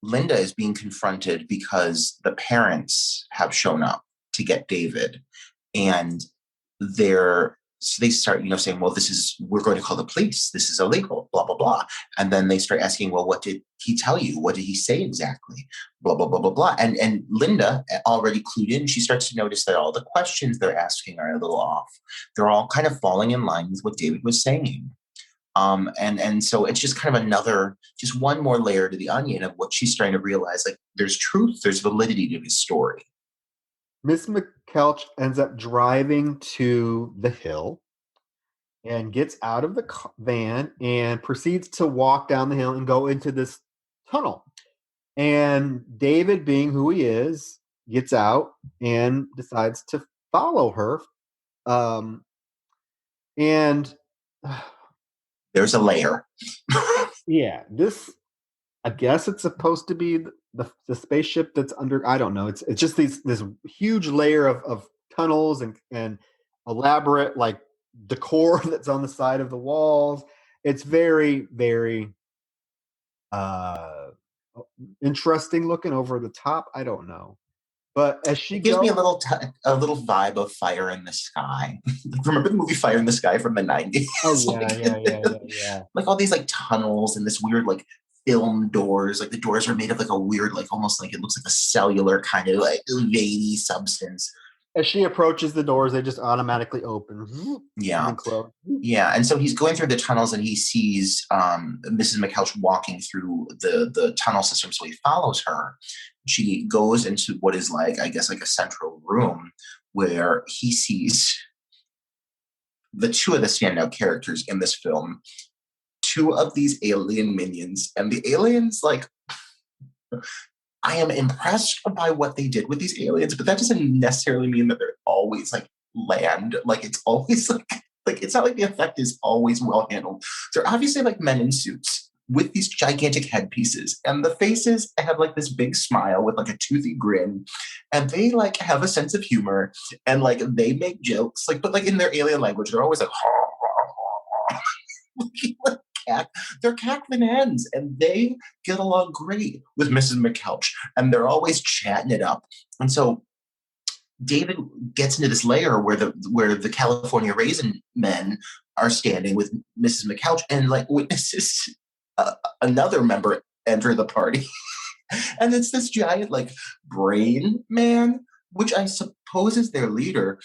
B: Linda is being confronted because the parents have shown up to get David, and so they start, saying, well, we're going to call the police. This is illegal, blah, blah, blah. And then they start asking, well, what did he tell you? What did he say exactly? Blah, blah, blah, blah, blah. And Linda, already clued in, she starts to notice that all the questions they're asking are a little off. They're all kind of falling in line with what David was saying. And so it's just kind of just one more layer to the onion of what she's trying to realize. Like, there's truth, there's validity to his story.
C: Miss McKeltch ends up driving to the hill and gets out of the van and proceeds to walk down the hill and go into this tunnel. And David, being who he is, gets out and decides to follow her. And
B: there's a layer.
C: Yeah, I guess it's supposed to be the spaceship that's under. I don't know. It's just this huge layer of tunnels and elaborate like decor that's on the side of the walls. It's very, very interesting looking over the top. I don't know. But as she
B: gives me a little vibe of Fire in the Sky. Remember the movie Fire in the Sky from the 90s?
C: Oh yeah.
B: Like all these like tunnels and this weird like film doors. Like the doors are made of like a weird, like almost like it looks like a cellular kind of like veiny substance.
C: As she approaches the doors, they just automatically open.
B: Yeah.
C: And close.
B: Yeah. And so he's going through the tunnels and he sees Mrs. McKeltch walking through the tunnel system. So he follows her. She goes into what is like, I guess, like a central room where he sees the two of the standout characters in this film, two of these alien minions. And the aliens, like, I am impressed by what they did with these aliens, but that doesn't necessarily mean that they're always like land. Like it's always like it's not like the effect is always well handled. They're obviously like men in suits with these gigantic headpieces, and the faces have like this big smile with like a toothy grin, and they like have a sense of humor, and like they make jokes, like, but like in their alien language, they're always like, they're cackling hens, and they get along great with Mrs. McKeltch, and they're always chatting it up. And so David gets into this layer where the California raisin men are standing with Mrs. McKeltch, and like witnesses another member enter the party. And it's this giant like brain man, which I suppose is their leader.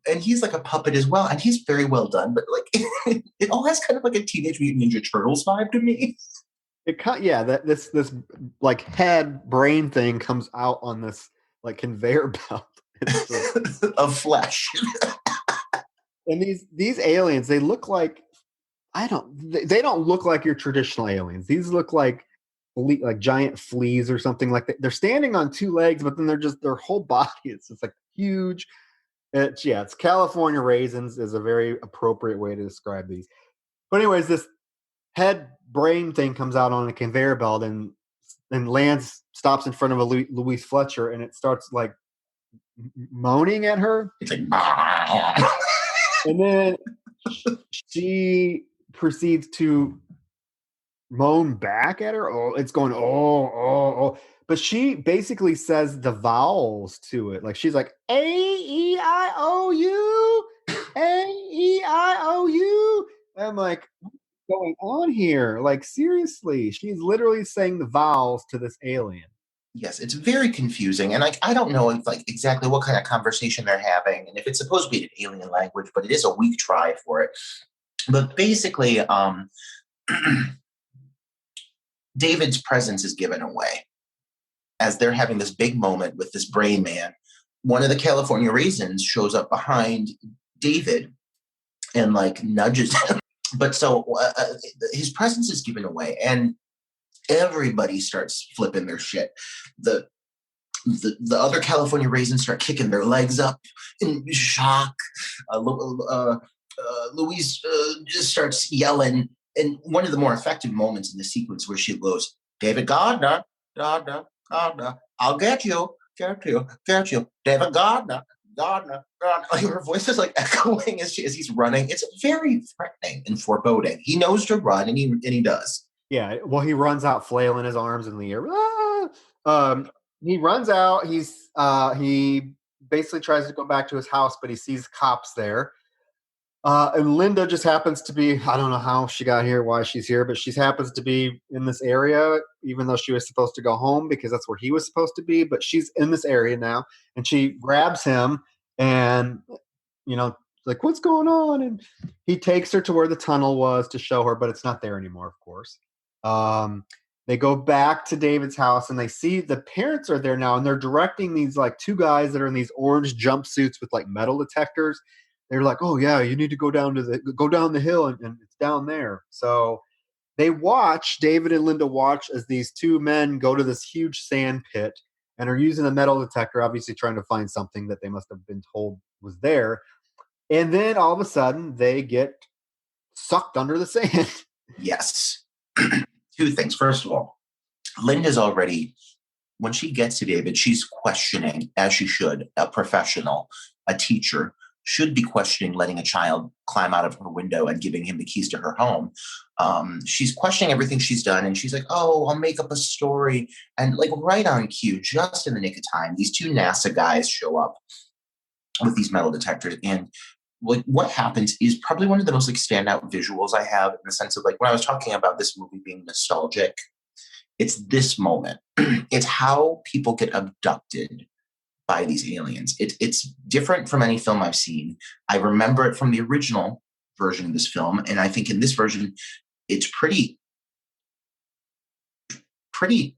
B: And he's like a puppet as well. And he's very well done. But like it all has kind of like a Teenage Mutant Ninja Turtles vibe to me.
C: This like head brain thing comes out on this like conveyor belt
B: of flesh.
C: And these aliens, they look like they don't look like your traditional aliens. These look like like giant fleas or something like that. They're standing on two legs, but then their whole body is just like huge. It's California raisins is a very appropriate way to describe these. But anyways, this head brain thing comes out on a conveyor belt and lands, stops in front of a Louise Fletcher, and it starts like moaning at her.
B: It's like,
C: and then she proceeds to moan back at her. Oh, it's going, oh. But she basically says the vowels to it. Like she's like, A-E-I-O-U, A-E-I-O-U. I'm like, what's going on here? Like, seriously, she's literally saying the vowels to this alien.
B: yes, it's very confusing. And like, I don't know if like exactly what kind of conversation they're having and if it's supposed to be an alien language, but it is a weak try for it. But basically, David's presence is given away as they're having this big moment with this brain man. One of the California raisins shows up behind David and like nudges him. But so his presence is given away and everybody starts flipping their shit. The other California raisins start kicking their legs up in shock. Louise just starts yelling. And one of the more effective moments in the sequence where she goes, David Gardner, Gardner, I'll get you. David Gardner. Like her voice is like echoing as he's running. It's very threatening and foreboding. He knows to run, and he does.
C: Yeah, well, he runs out flailing his arms in the air. He runs out. He basically tries to go back to his house, but he sees cops there. And Linda just happens to be, I don't know how she got here, why she's here, but she happens to be in this area, even though she was supposed to go home because that's where he was supposed to be. But she's in this area now, and she grabs him and, like, what's going on? And he takes her to where the tunnel was to show her, but it's not there anymore, of course. They go back to David's house and they see the parents are there now, and they're directing these like two guys that are in these orange jumpsuits with like metal detectors. They're like, oh yeah, you need to go down the hill and it's down there. So David and Linda watch as these two men go to this huge sand pit and are using a metal detector, obviously trying to find something that they must have been told was there. And then all of a sudden they get sucked under the sand.
B: Yes. Two things. First of all, Linda's already, when she gets to David, she's questioning, as she should, a professional, a teacher, should be questioning letting a child climb out of her window and giving him the keys to her home. She's questioning everything she's done. And she's like, oh, I'll make up a story. And like right on cue, just in the nick of time, these two NASA guys show up with these metal detectors. And like what happens is probably one of the most like standout visuals I have in the sense of like when I was talking about this movie being nostalgic, it's this moment. It's how people get abducted by these aliens. It's different from any film I've seen. I remember it from the original version of this film, and I think in this version, it's pretty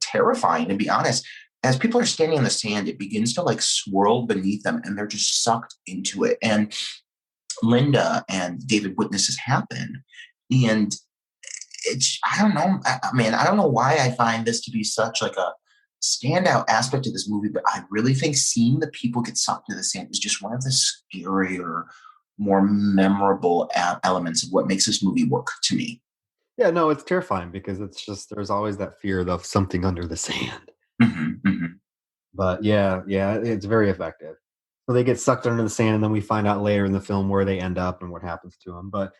B: terrifying, to be honest. As people are standing in the sand, it begins to like swirl beneath them, and they're just sucked into it. And Linda and David witness this happen, and I don't know, man. I don't know why I find this to be such like a standout aspect of this movie, but I really think seeing the people get sucked into the sand is just one of the scarier, more memorable elements of what makes this movie work to me.
C: Yeah, no, it's terrifying because it's just there's always that fear of something under the sand.
B: Mm-hmm, mm-hmm.
C: But yeah, it's very effective. So they get sucked under the sand, and then we find out later in the film where they end up and what happens to them. But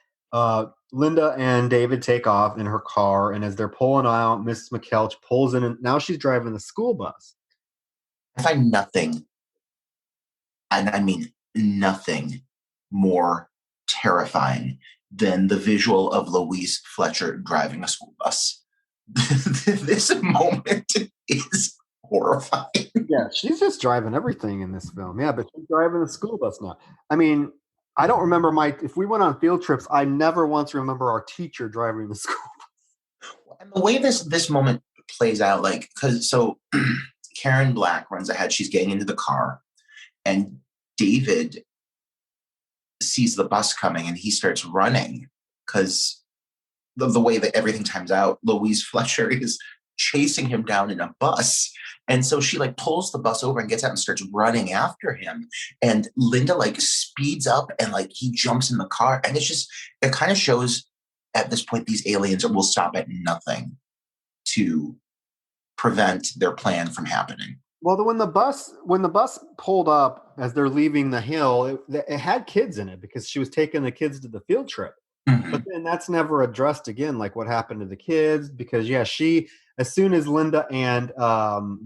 C: Linda and David take off in her car, and as they're pulling out, Mrs. McKelch pulls in, and now she's driving the school bus.
B: I find nothing, and I mean nothing, more terrifying than the visual of Louise Fletcher driving a school bus. This moment is horrifying.
C: Yeah, she's just driving everything in this film. Yeah, but she's driving the school bus now. I mean, I don't remember if we went on field trips, I never once remember our teacher driving the school bus.
B: And the way this moment plays out, like, because so Karen Black runs ahead, she's getting into the car, and David sees the bus coming and he starts running because of the way that everything times out. Louise Fletcher is chasing him down in a bus. And so she like pulls the bus over and gets out and starts running after him. And Linda like speeds up and like he jumps in the car. And it kind of shows at this point, these aliens will stop at nothing to prevent their plan from happening.
C: Well, when the bus pulled up as they're leaving the hill, it had kids in it because she was taking the kids to the field trip.
B: Mm-hmm.
C: But then that's never addressed again, like what happened to the kids. Because as soon as Linda and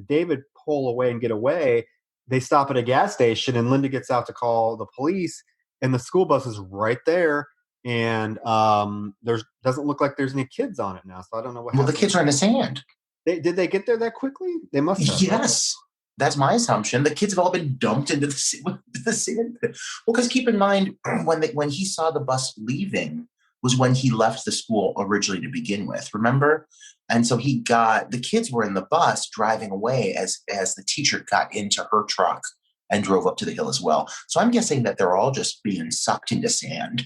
C: David pull away and get away, they stop at a gas station, and Linda gets out to call the police, and the school bus is right there, and doesn't look like there's any kids on it now. So I don't know what.
B: Well,
C: happened.
B: The kids are in the sand.
C: Did they get there that quickly? They must have.
B: Yes. That's my assumption. The kids have all been dumped into the sand pit. Well, because keep in mind, when he saw the bus leaving was when he left the school originally to begin with, remember? And so the kids were in the bus driving away as the teacher got into her truck and drove up to the hill as well. So I'm guessing that they're all just being sucked into sand.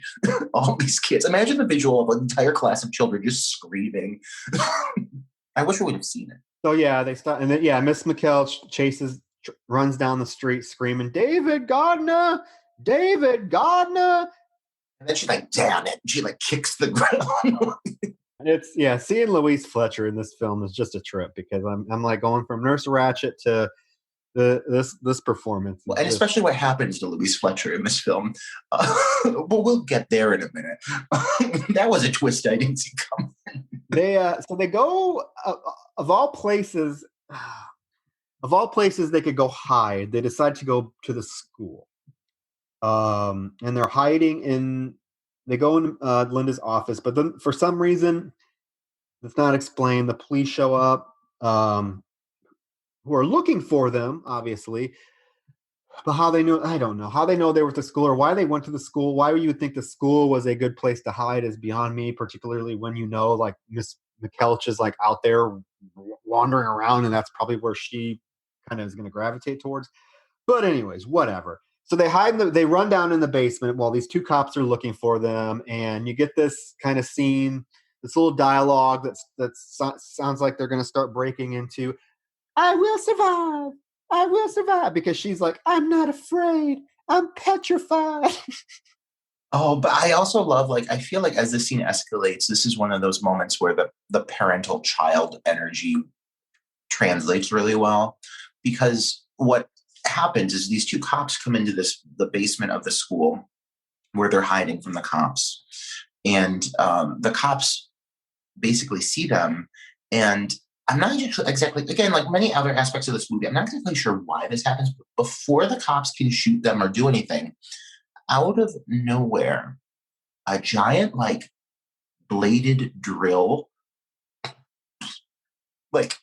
B: All these kids. Imagine the visual of an entire class of children just screaming. I wish we would have seen it.
C: So yeah, they stop, and then Miss McKell runs down the street screaming, "David Gardner, David Gardner!"
B: And then she's like, "Damn it!" She like kicks the ground.
C: It's seeing Louise Fletcher in this film is just a trip because I'm like going from Nurse Ratched to this performance.
B: Well, and especially what happens to Louise Fletcher in this film. But we'll get there in a minute. That was a twist I didn't see coming.
C: They go of all places they could go hide. They decide to go to the school, and they're hiding they go in Linda's office, but then for some reason it's not explained. The police show up, who are looking for them, obviously. But how they know, I don't know. How they know they were at the school or why they went to the school, why you would think the school was a good place to hide is beyond me, particularly when like Miss McKelch is like out there wandering around, and that's probably where she kind of is going to gravitate towards. But anyways, whatever. So they they run down in the basement while these two cops are looking for them, and you get this kind of scene, this little dialogue that sounds like they're going to start breaking into, "I will survive. I will survive," because she's like, "I'm not afraid. I'm petrified."
B: Oh, but I also love, like, I feel like as the scene escalates, this is one of those moments where the parental child energy translates really well. Because what happens is these two cops come into the basement of the school where they're hiding from the cops. And the cops basically see them. And I'm not exactly, again, like many other aspects of this movie, I'm not exactly sure why this happens, but before the cops can shoot them or do anything, out of nowhere, a giant, like, bladed drill, like,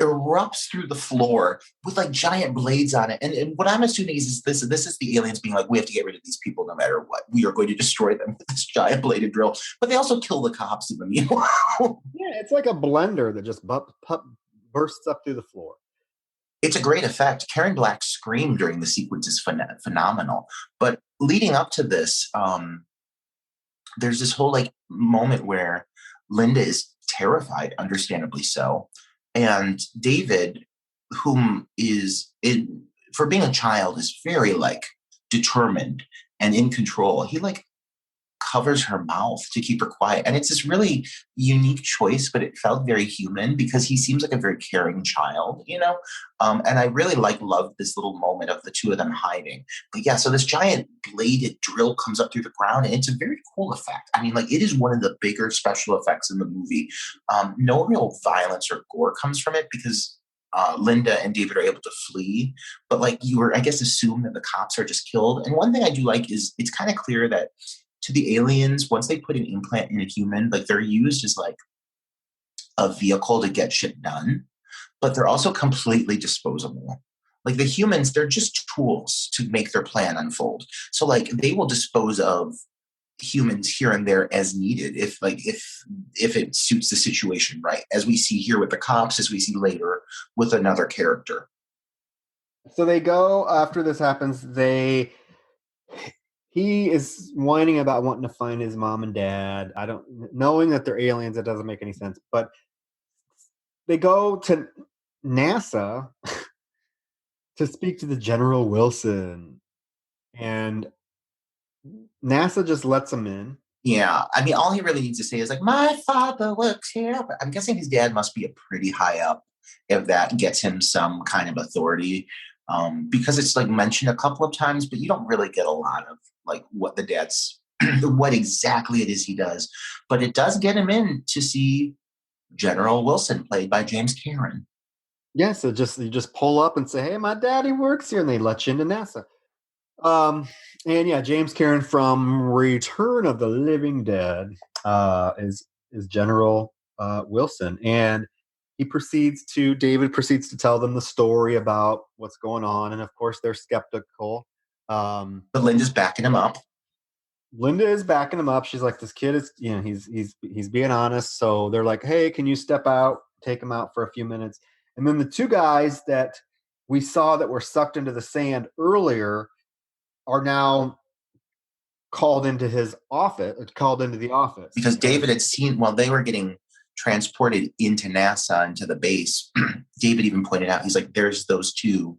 B: erupts through the floor with, like, giant blades on it. And what I'm assuming is this is the aliens being like, we have to get rid of these people no matter what. We are going to destroy them with this giant bladed drill. But they also kill the cops in the meanwhile.
C: Yeah, it's like a blender that just bursts up through the floor.
B: It's a great effect. Karen Black's scream during the sequence is phenomenal. But leading up to this, there's this whole, like, moment where Linda is terrified, understandably so. And David, whom for being a child, is very, like, determined and in control. He, like, covers her mouth to keep her quiet. And it's this really unique choice, but it felt very human because he seems like a very caring child, you know? And I really loved this little moment of the two of them hiding. But yeah, so this giant bladed drill comes up through the ground, and it's a very cool effect. I mean, like, it is one of the bigger special effects in the movie. No real violence or gore comes from it because Linda and David are able to flee, but, like, you were, I guess, assume that the cops are just killed. And one thing I do like is it's kind of clear that to the aliens, once they put an implant in a human, like, they're used as, like, a vehicle to get shit done, but they're also completely disposable. Like, the humans, they're just tools to make their plan unfold. So, like, they will dispose of humans here and there as needed if it suits the situation right, as we see here with the cops, as we see later with another character.
C: So they go, after this happens, he is whining about wanting to find his mom and dad. Knowing that they're aliens, it doesn't make any sense. But they go to NASA to speak to the General Wilson, and NASA just lets him in.
B: Yeah, I mean, all he really needs to say is like, "My father works here." But I'm guessing his dad must be a pretty high up, if that gets him some kind of authority, because it's like mentioned a couple of times, but you don't really get a lot of like what the dad's, what exactly it is he does. But it does get him in to see General Wilson, played by James Cameron.
C: Yeah, so you just pull up and say, "Hey, my daddy works here," and they let you into NASA. Um, and yeah, James Cameron from Return of the Living Dead is General Wilson, and David proceeds to tell them the story about what's going on, and of course they're skeptical.
B: But Linda's backing him up.
C: Linda is backing him up. She's like, this kid is, he's being honest. So they're like, hey, can you step out, take him out for a few minutes? And then the two guys that we saw that were sucked into the sand earlier are now called into the office.
B: Because David had seen, while they were getting transported into NASA, into the base, David even pointed out, he's like, there's those two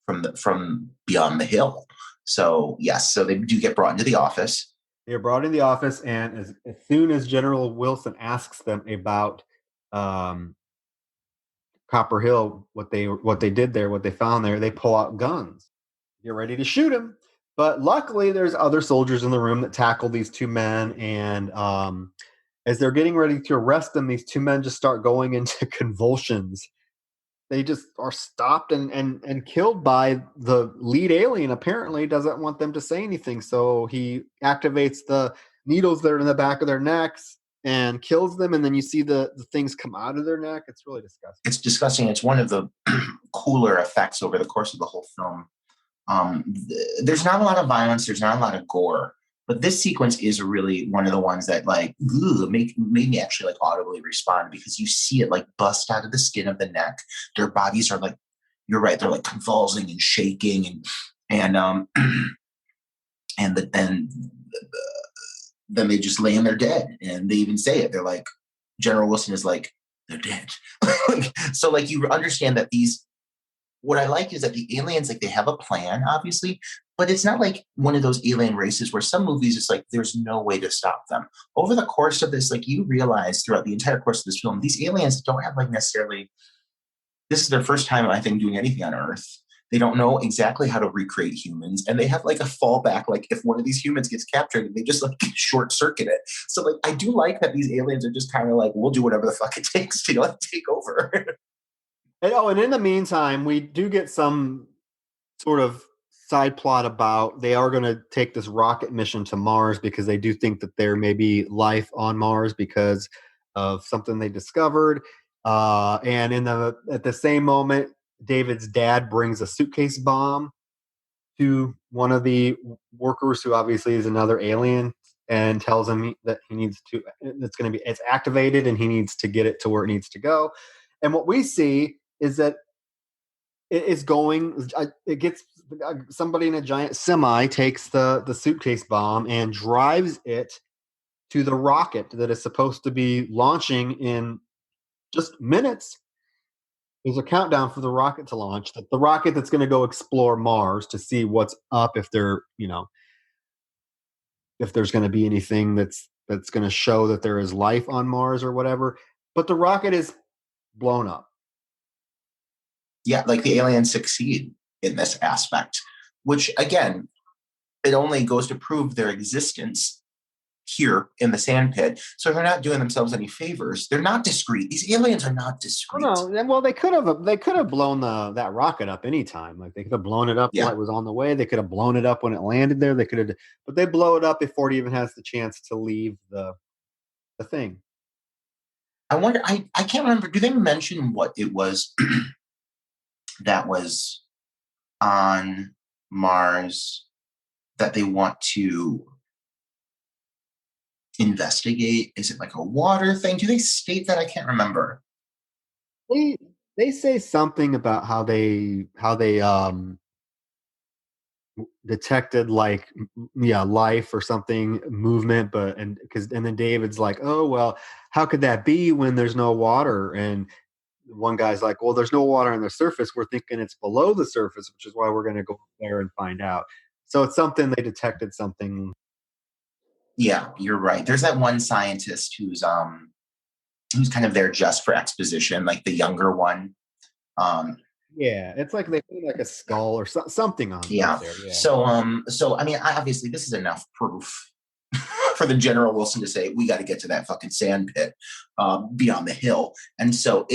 B: from beyond the hill. So yes, so they do get brought into the office.
C: They're brought in the office, and as soon as General Wilson asks them about Copper Hill, what they did there, what they found there, they pull out guns, get ready to shoot him. But luckily, there's other soldiers in the room that tackle these two men, and as they're getting ready to arrest them, these two men just start going into convulsions. They just are stopped and killed by the lead alien. Apparently doesn't want them to say anything, so he activates the needles that are in the back of their necks and kills them, and then you see the things come out of their neck. It's really disgusting.
B: It's disgusting. It's one of the cooler effects over the course of the whole film. There's not a lot of violence, there's not a lot of gore, but this sequence is really one of the ones that like made me actually like audibly respond, because you see it like bust out of the skin of the neck. Their bodies are like, you're right, they're like convulsing and shaking, and then they just lay in there dead, and they even say it. They're like, General Wilson is like, they're dead. So like you understand that what I like is that the aliens, like, they have a plan, obviously, but it's not like one of those alien races where some movies, it's like, there's no way to stop them. Over the course of this, like, you realize throughout the entire course of this film, these aliens don't have like necessarily, this is their first time, I think, doing anything on Earth. They don't know exactly how to recreate humans, and they have like a fallback. Like if one of these humans gets captured, they just like short circuit it. So like, I do like that these aliens are just kind of like, we'll do whatever the fuck it takes to like take over.
C: And in the meantime, we do get some sort of side plot about they are going to take this rocket mission to Mars because they do think that there may be life on Mars because of something they discovered. And at the same moment, David's dad brings a suitcase bomb to one of the workers, who obviously is another alien, and tells him that it's activated and he needs to get it to where it needs to go. And what we see is that somebody in a giant semi takes the suitcase bomb and drives it to the rocket that is supposed to be launching in just minutes. There's a countdown for the rocket to launch, the rocket that's going to go explore Mars to see what's up, if there's going to be anything that's going to show that there is life on Mars or whatever. But the rocket is blown up.
B: Yeah, like the aliens succeed in this aspect, which again, it only goes to prove their existence here in the sand pit. So they're not doing themselves any favors. They're not discreet. These aliens are not discreet.
C: Oh, no, well, they could have blown that rocket up anytime. Like they could have blown it up while it was on the way. They could have blown it up when it landed there. But they blow it up before it even has the chance to leave the thing.
B: I wonder. I can't remember. Do they mention what it was that was on Mars that they want to investigate? Is it like a water thing? Do they state that? I can't remember.
C: They say something about how they detected life or something, movement, and then David's like, oh well, how could that be when there's no water? And one guy's like, well, there's no water on the surface. We're thinking it's below the surface, which is why we're going to go there and find out. So it's something they detected something.
B: Yeah, you're right. There's that one scientist who's kind of there just for exposition, like the younger one.
C: Yeah, it's like they put like a skull or something on
B: Yeah.
C: there. Yeah.
B: So I mean, obviously, this is enough proof for the General Wilson to say we got to get to that fucking sand pit beyond the hill, and so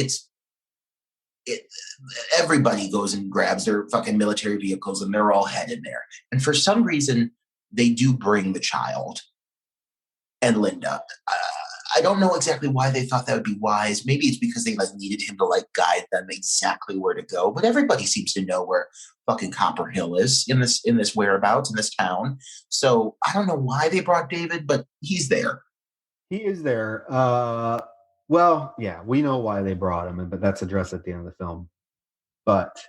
B: everybody goes and grabs their fucking military vehicles, and they're all headed there. And for some reason, they do bring the child and Linda. I don't know exactly why they thought that would be wise. Maybe it's because they like needed him to like guide them exactly where to go. But everybody seems to know where fucking Copper Hill is in this whereabouts in this town. So I don't know why they brought David, but he's there.
C: He is there. Well, yeah, we know why they brought him, but that's addressed at the end of the film. But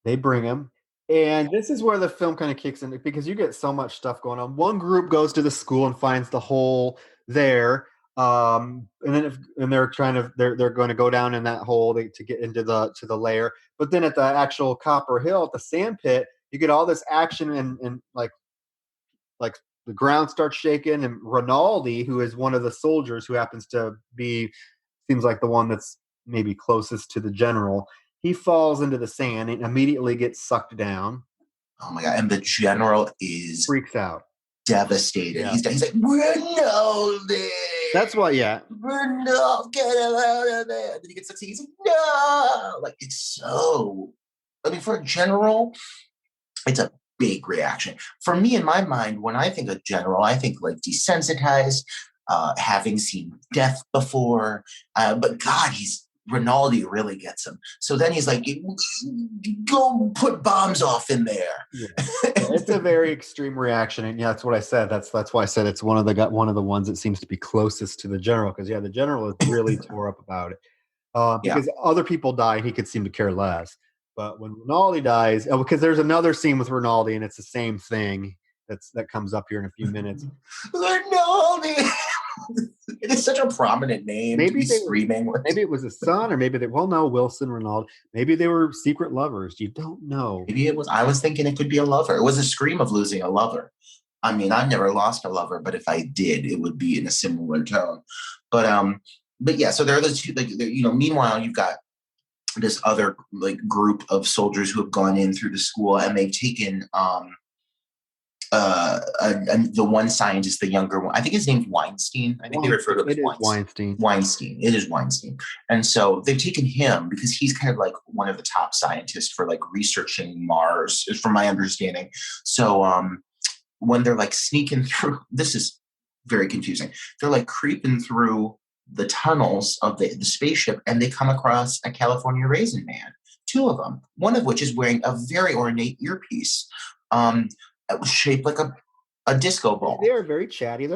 C: they bring him. And this is where the film kind of kicks in because you get so much stuff going on. One group goes to the school and finds the hole there, and then they're going to go down in that hole to get into the lair. But then at the actual Copper Hill, at the sand pit, you get all this action and like the ground starts shaking, and Rinaldi, who is one of the soldiers who happens to be, seems like the one that's maybe closest to the general. He falls into the sand and immediately gets sucked down.
B: Oh my God. And the general
C: freaks out.
B: Devastated.
C: Yeah.
B: He's like, Rinaldi.
C: That's why, yeah.
B: Rinaldi, get him out of there. And then he gets succeeded. He's like, no. Like, it's so, I mean, for a general, it's a big reaction. For me, in my mind, when I think of general, I think like desensitized, having seen death before. But God, Rinaldi really gets him. So then he's like, go put bombs off in there.
C: Yeah. It's a very extreme reaction. And yeah, that's what I said. That's why I said it's one of the ones that seems to be closest to the general. Because yeah, the general is really tore up about it. Because other people die and he could seem to care less. But when Rinaldi dies, because there's another scene with Rinaldi and it's the same thing that comes up here in a few minutes.
B: Rinaldi! It is such a prominent name to be screaming.
C: Maybe it was a son, or maybe Wilson, Rinaldi. Maybe they were secret lovers. You don't know.
B: Maybe it was. I was thinking it could be a lover. It was a scream of losing a lover. I mean, I've never lost a lover, but if I did, it would be in a similar tone. But yeah. So there are the two. Like, meanwhile, you've got this other like group of soldiers who have gone in through the school, and they've taken the one scientist, the younger one. I think his name's Weinstein. I think they refer to him as Weinstein. Weinstein. It is Weinstein. And so they've taken him because he's kind of like one of the top scientists for like researching Mars, from my understanding. So when they're like sneaking through, this is very confusing. They're like creeping through the tunnels of the spaceship, and they come across a California Raisin Man. Two of them. One of which is wearing a very ornate earpiece. It was shaped like a disco ball.
C: They are very chatty.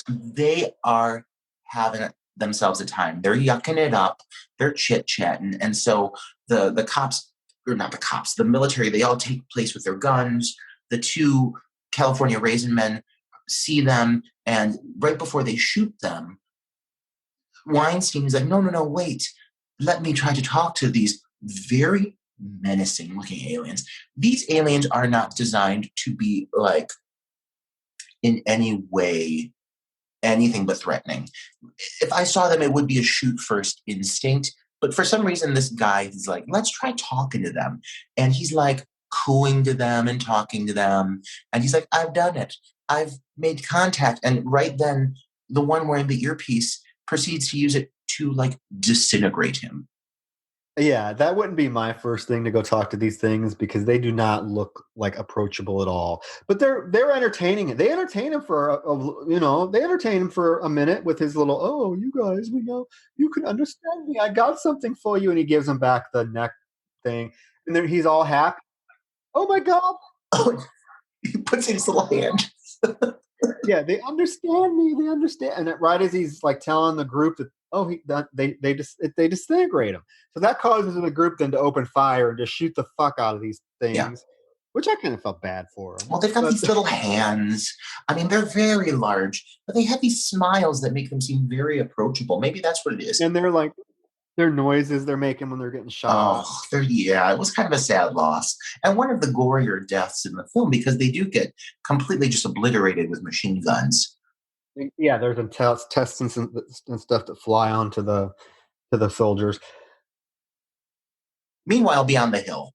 B: They are having themselves a time. They're yucking it up. They're chit-chatting. And so the cops, or not the cops, the military, they all take place with their guns. The two California Raisin Men see them, and right before they shoot them, Weinstein is like, no, wait. Let me try to talk to these very menacing looking aliens. These aliens are not designed to be like in any way anything but threatening. If I saw them, it would be a shoot first instinct. But for some reason, this guy is like, let's try talking to them. And he's like cooing to them and talking to them. And he's like, I've done it. I've made contact. And right then, the one wearing the earpiece proceeds to use it to like disintegrate him.
C: Yeah, that wouldn't be my first thing to go talk to these things because they do not look like approachable at all. But they're entertaining it. They entertain him for a minute with his little, oh, you guys, we know you can understand me. I got something for you, and he gives him back the neck thing, and then he's all happy. Oh my God!
B: Oh, he puts in his little hand.
C: Yeah, they understand me. They understand, and right as he's like telling the group that they disintegrate him. So that causes the group then to open fire and just shoot the fuck out of these things. which I kind of felt bad for them.
B: Well, they've got these little hands. I mean, they're very large, but they have these smiles that make them seem very approachable. Maybe that's what it is.
C: And they're like, their noises they're making when they're getting shot.
B: Oh, it was kind of a sad loss. And one of the gorier deaths in the film, because they do get completely just obliterated with machine guns.
C: Yeah, there's intestines and stuff that fly onto the soldiers.
B: Meanwhile, beyond the hill.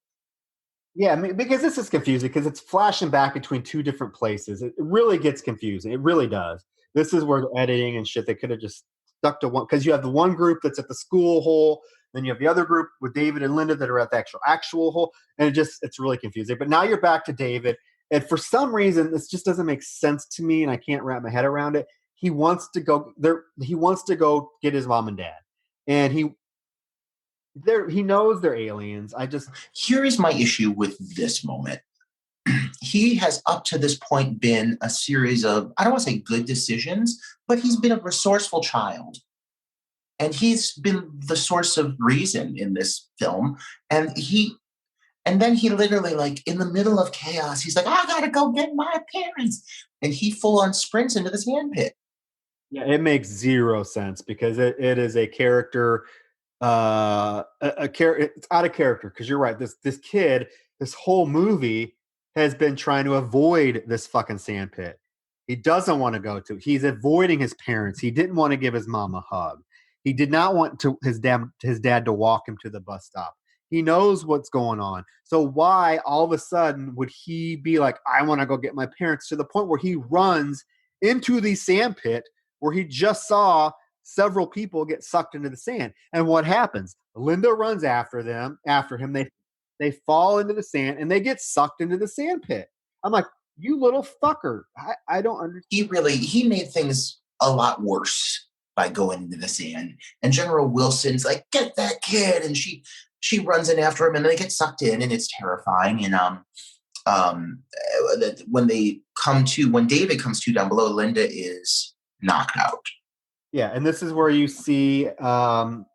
C: Yeah, I mean, because this is confusing because it's flashing back between two different places. It really gets confusing. It really does. This is where editing and shit, they could have just stuck to one, because you have the one group that's at the school hole, then you have the other group with David and Linda that are at the actual hole, and it's really confusing. But now you're back to David, and for some reason, this just doesn't make sense to me, and I can't wrap my head around it. He wants to go there. He wants to go get his mom and dad, and he knows they're aliens.
B: Here is my issue with this moment. He has up to this point been a series of, I don't want to say good decisions, but he's been a resourceful child. And he's been the source of reason in this film. And then he literally, like, in the middle of chaos, he's like, I gotta go get my parents. And he full on sprints into the sand pit.
C: Yeah, it makes zero sense because it is a character, it's out of character, because you're right. This kid, this whole movie has been trying to avoid this fucking sand pit. He doesn't want to go to. He's avoiding his parents. He didn't want to give his mom a hug. He did not want his dad to walk him to the bus stop. He knows what's going on. So why all of a sudden would he be like, I want to go get my parents, to the point where he runs into the sand pit where he just saw several people get sucked into the sand. And what happens? Linda runs after him. They fall into the sand and they get sucked into the sand pit. I'm like, you little fucker. I don't understand.
B: He made things a lot worse by going into the sand. And General Wilson's like, get that kid. And she runs in after him and they get sucked in, and it's terrifying. And when David comes to down below, Linda is knocked out.
C: Yeah, and this is where you see what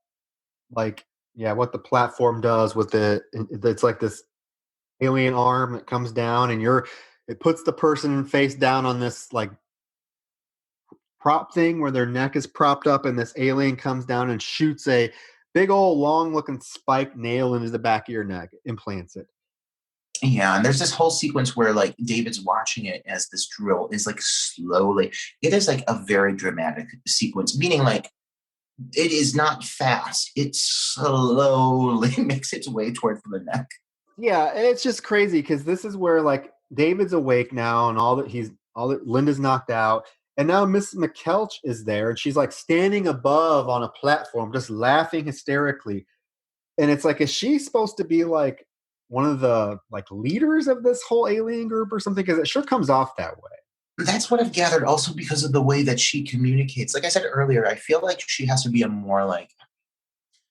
C: the platform does with it's like this alien arm that comes down, and it puts the person face down on this like prop thing where their neck is propped up, and this alien comes down and shoots a big old long looking spike nail into the back of your neck, implants it.
B: Yeah, and there's this whole sequence where like David's watching it as this drill is like slowly. It is like a very dramatic sequence, meaning like it is not fast. It slowly makes its way towards the neck.
C: Yeah, and it's just crazy because this is where like David's awake now, and Linda's knocked out, and now Miss McKelch is there, and she's like standing above on a platform, just laughing hysterically. And it's like, is she supposed to be like one of the like leaders of this whole alien group or something? Because it sure comes off that way.
B: That's what I've gathered, also because of the way that she communicates. Like I said earlier, I feel like she has to be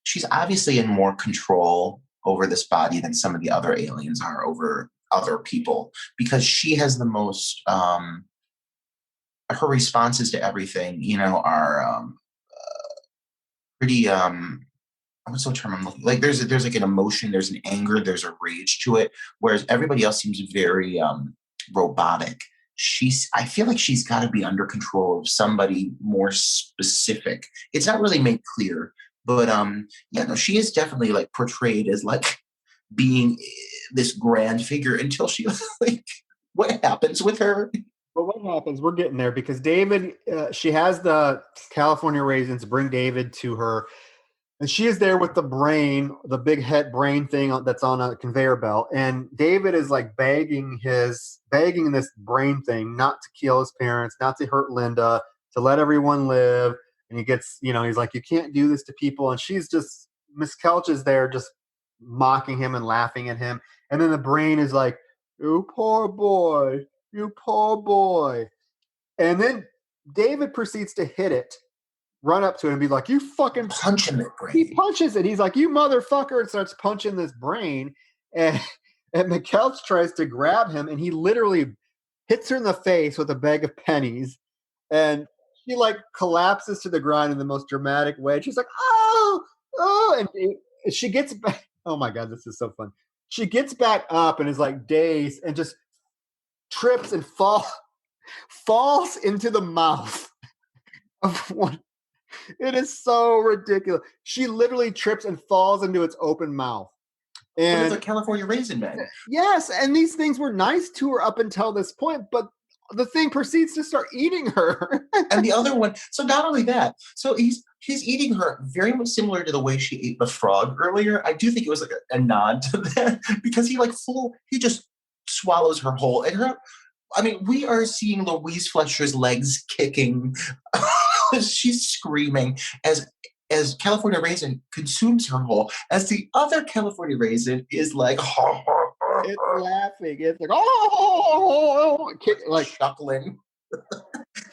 B: she's obviously in more control over this body than some of the other aliens are over other people, because she has the most, her responses to everything, are pretty, what's the term I'm looking like? There's like an emotion, there's an anger, there's a rage to it, whereas everybody else seems very robotic. I feel like she's got to be under control of somebody more specific. It's not really made clear, but she is definitely like portrayed as like being this grand figure until she like, what happens with her?
C: But what happens? We're getting there, because David, she has the California raisins bring David to her. And she is there with the big head brain thing that's on a conveyor belt. And David is like begging this brain thing not to kill his parents, not to hurt Linda, to let everyone live. And he gets, he's like, you can't do this to people. And Miss Kelch is there just mocking him and laughing at him. And then the brain is like, you poor boy, you poor boy. And then David proceeds to hit it, run up to it and be like, you fucking
B: punching that brain.
C: He punches it. He's like, you motherfucker, and starts punching this brain. And McKelch tries to grab him, and he literally hits her in the face with a bag of pennies. And she like collapses to the ground in the most dramatic way. She's like, oh, and she gets back. Oh my God, this is so fun. she gets back up and is like dazed and just trips and falls into the mouth of one. It is so ridiculous. She literally trips and falls into its open mouth.
B: One of the
C: And
B: California Raisin Men.
C: yes, and these things were nice to her up until this point, but the thing proceeds to start eating her.
B: And the other one, so not only that, so he's eating her very much similar to the way she ate the frog earlier. I do think it was like a nod to that because he just swallows her whole. And her, I mean, we are seeing Louise Fletcher's legs kicking. She's screaming as California Raisin consumes her whole, as the other California Raisin is like,
C: It's laughing. It's like, oh,
B: like chuckling.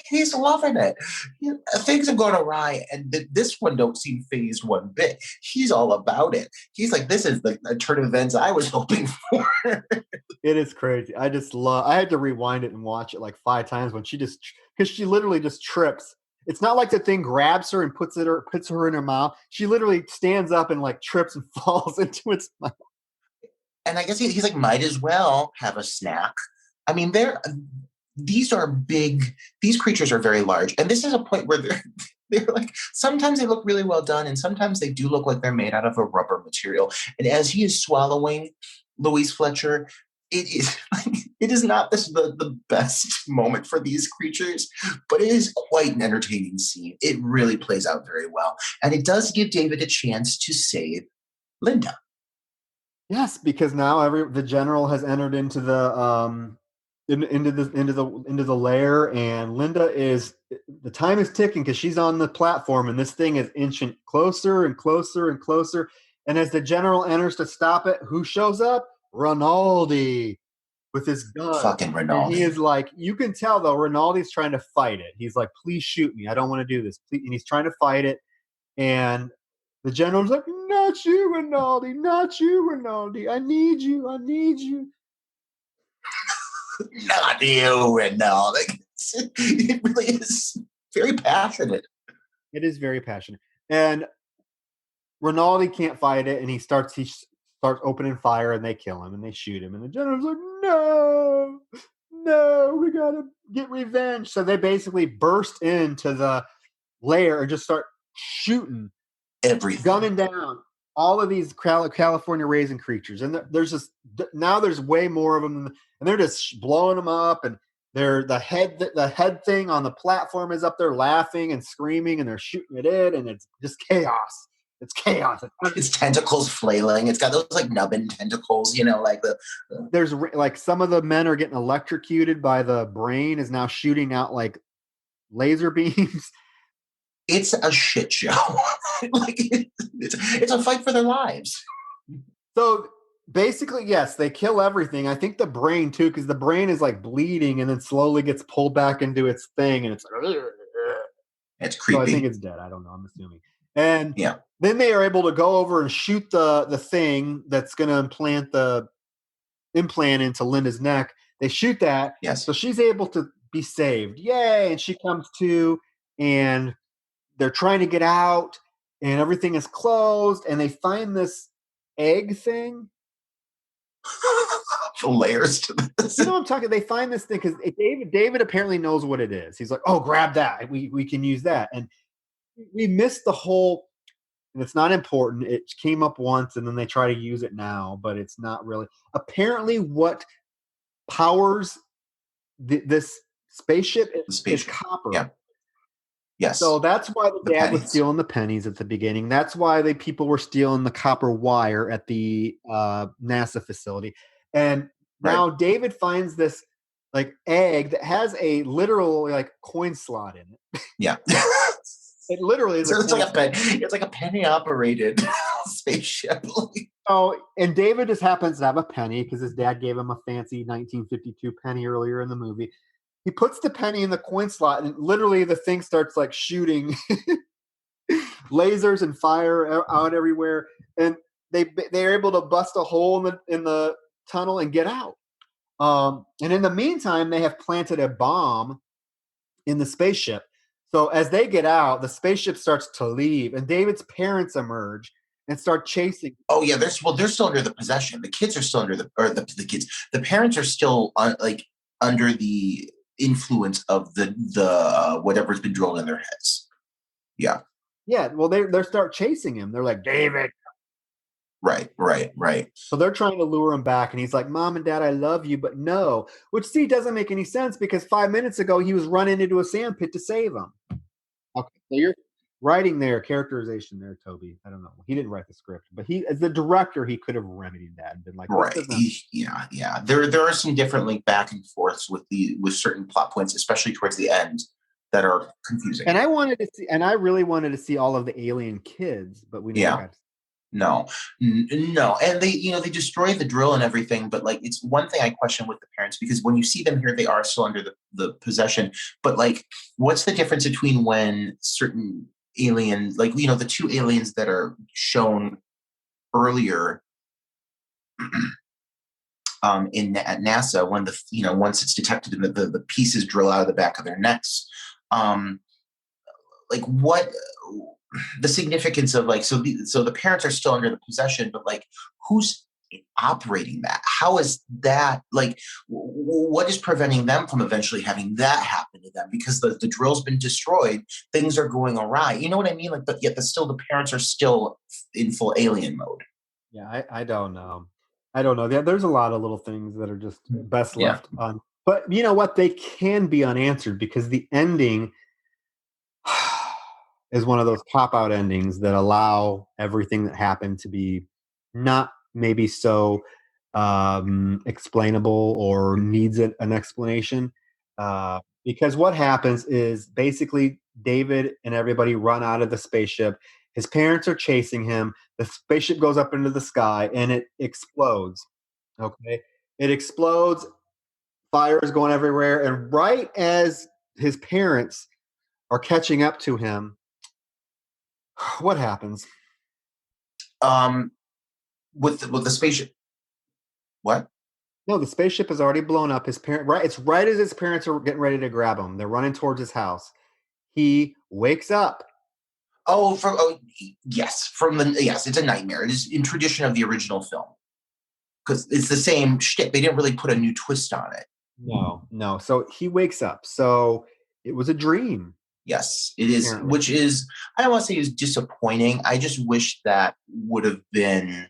B: He's loving it. Things have gone awry, and this one don't seem phased one bit. He's all about it. He's like, this is the turn of events I was hoping for.
C: It is crazy. I had to rewind it and watch it like 5 times when because she literally just trips. It's not like the thing grabs her and puts her in her mouth. She literally stands up and like trips and falls into its mouth.
B: And I guess he's like, might as well have a snack. I mean, these creatures are very large. And this is a point where they're like, sometimes they look really well done, and sometimes they do look like they're made out of a rubber material. And as he is swallowing Louise Fletcher, it is not the best moment for these creatures, but it is quite an entertaining scene. It really plays out very well. And it does give David a chance to save Linda.
C: Yes, because now the general has entered into the into the lair, and Linda the time is ticking because she's on the platform, and this thing is inching closer and closer and closer. And as the general enters to stop it, who shows up? Rinaldi with his gun.
B: Fucking Rinaldi.
C: And he is like, you can tell though, Rinaldi's trying to fight it. He's like, please shoot me. I don't want to do this. Please. And he's trying to fight it. And the general's like, not you, Rinaldi. Not you, Rinaldi. I need you. I need you.
B: Not you, Rinaldi. It really is very passionate.
C: It is very passionate. And Rinaldi can't fight it, and he starts opening fire, and they kill him, and they shoot him. And the general's like, no, we gotta get revenge. So they basically burst into the lair and just start shooting
B: everything,
C: gunning down all of these California Raisin creatures. And there's way more of them, and they're just blowing them up. And the head thing on the platform is up there laughing and screaming, and they're shooting it in, and it's just chaos. It's chaos.
B: It's tentacles flailing. It's got those like nubbin tentacles, like
C: there's like some of the men are getting electrocuted by the brain is now shooting out like laser beams.
B: It's a shit show. It's a fight for their lives.
C: So basically, yes, they kill everything. I think the brain too, because the brain is like bleeding and then slowly gets pulled back into its thing, and it's like,
B: it's creepy.
C: So I think it's dead. I don't know. I'm assuming. And
B: yeah.
C: Then they are able to go over and shoot the thing that's going to implant into Linda's neck. They shoot that.
B: Yes.
C: So she's able to be saved. Yay. And she comes to, and they're trying to get out, and everything is closed, and they find this egg thing.
B: Layers to this.
C: You know what I'm talking? They find this thing because David apparently knows what it is. He's like, oh, grab that. We can use that. And we missed the whole, and it's not important. It came up once, and then they try to use it now, but it's not really. Apparently, what powers this spaceship is copper.
B: Yeah. Yes.
C: So that's why the dad
B: pennies.
C: was stealing the pennies at the beginning. That's why the people were stealing the copper wire at the NASA facility. And now David finds this like egg that has a literal like coin slot in it.
B: Yeah.
C: It literally is.
B: It's like a penny operated spaceship.
C: Oh, and David just happens to have a penny because his dad gave him a fancy 1952 penny earlier in the movie. He puts the penny in the coin slot, and literally the thing starts like shooting lasers and fire out everywhere. And they're able to bust a hole in the tunnel and get out. And in the meantime, they have planted a bomb in the spaceship. So as they get out, the spaceship starts to leave, and David's parents emerge, and start chasing.
B: Oh yeah, they're still under the possession. The kids are still under the kids. The parents are still like under the influence of the whatever's been drilled in their heads. Yeah.
C: Yeah, well, they start chasing him. They're like, David.
B: Right.
C: So they're trying to lure him back, and he's like, Mom and Dad, I love you, but no. Which, see, doesn't make any sense because 5 minutes ago he was running into a sand pit to save him. Okay, so you're writing there, characterization there, Toby. I don't know. He didn't write the script, but he, as the director, he could have remedied that and been like,
B: right. Yeah. There are some different like back and forths with certain plot points, especially towards the end, that are confusing.
C: And I really wanted to see all of the alien kids, but we never got to.
B: No, and they destroy the drill and everything, but like it's one thing I question with the parents, because when you see them here, they are still under the possession. But like, what's the difference between when certain alien, like the two aliens that are shown earlier at NASA, when once it's detected and the pieces drill out of the back of their necks, like what the significance of like, so the parents are still under the possession, but like who's operating that? How is that, like what is preventing them from eventually having that happen to them? Because the drill's been destroyed, things are going awry, you know what I mean? Like, but yet still the parents are still in full alien mode.
C: Yeah, I don't know. There's a lot of little things that are just best left on. But you know what? They can be unanswered because the ending is one of those pop-out endings that allow everything that happened to be not maybe so explainable or needs an explanation. Because what happens is basically David and everybody run out of the spaceship. His parents are chasing him. The spaceship goes up into the sky and it explodes. Okay. It explodes. Fire is going everywhere. And right as his parents are catching up to him, what happens?
B: With the spaceship. What?
C: No, the spaceship is already blown up. It's right as his parents are getting ready to grab him. They're running towards his house. He wakes up.
B: Yes, it's a nightmare. It is in tradition of the original film because it's the same shit. They didn't really put a new twist on it.
C: No. So he wakes up. So it was a dream.
B: Yes, it is, apparently. Which is, I don't want to say is disappointing. I just wish that would have been.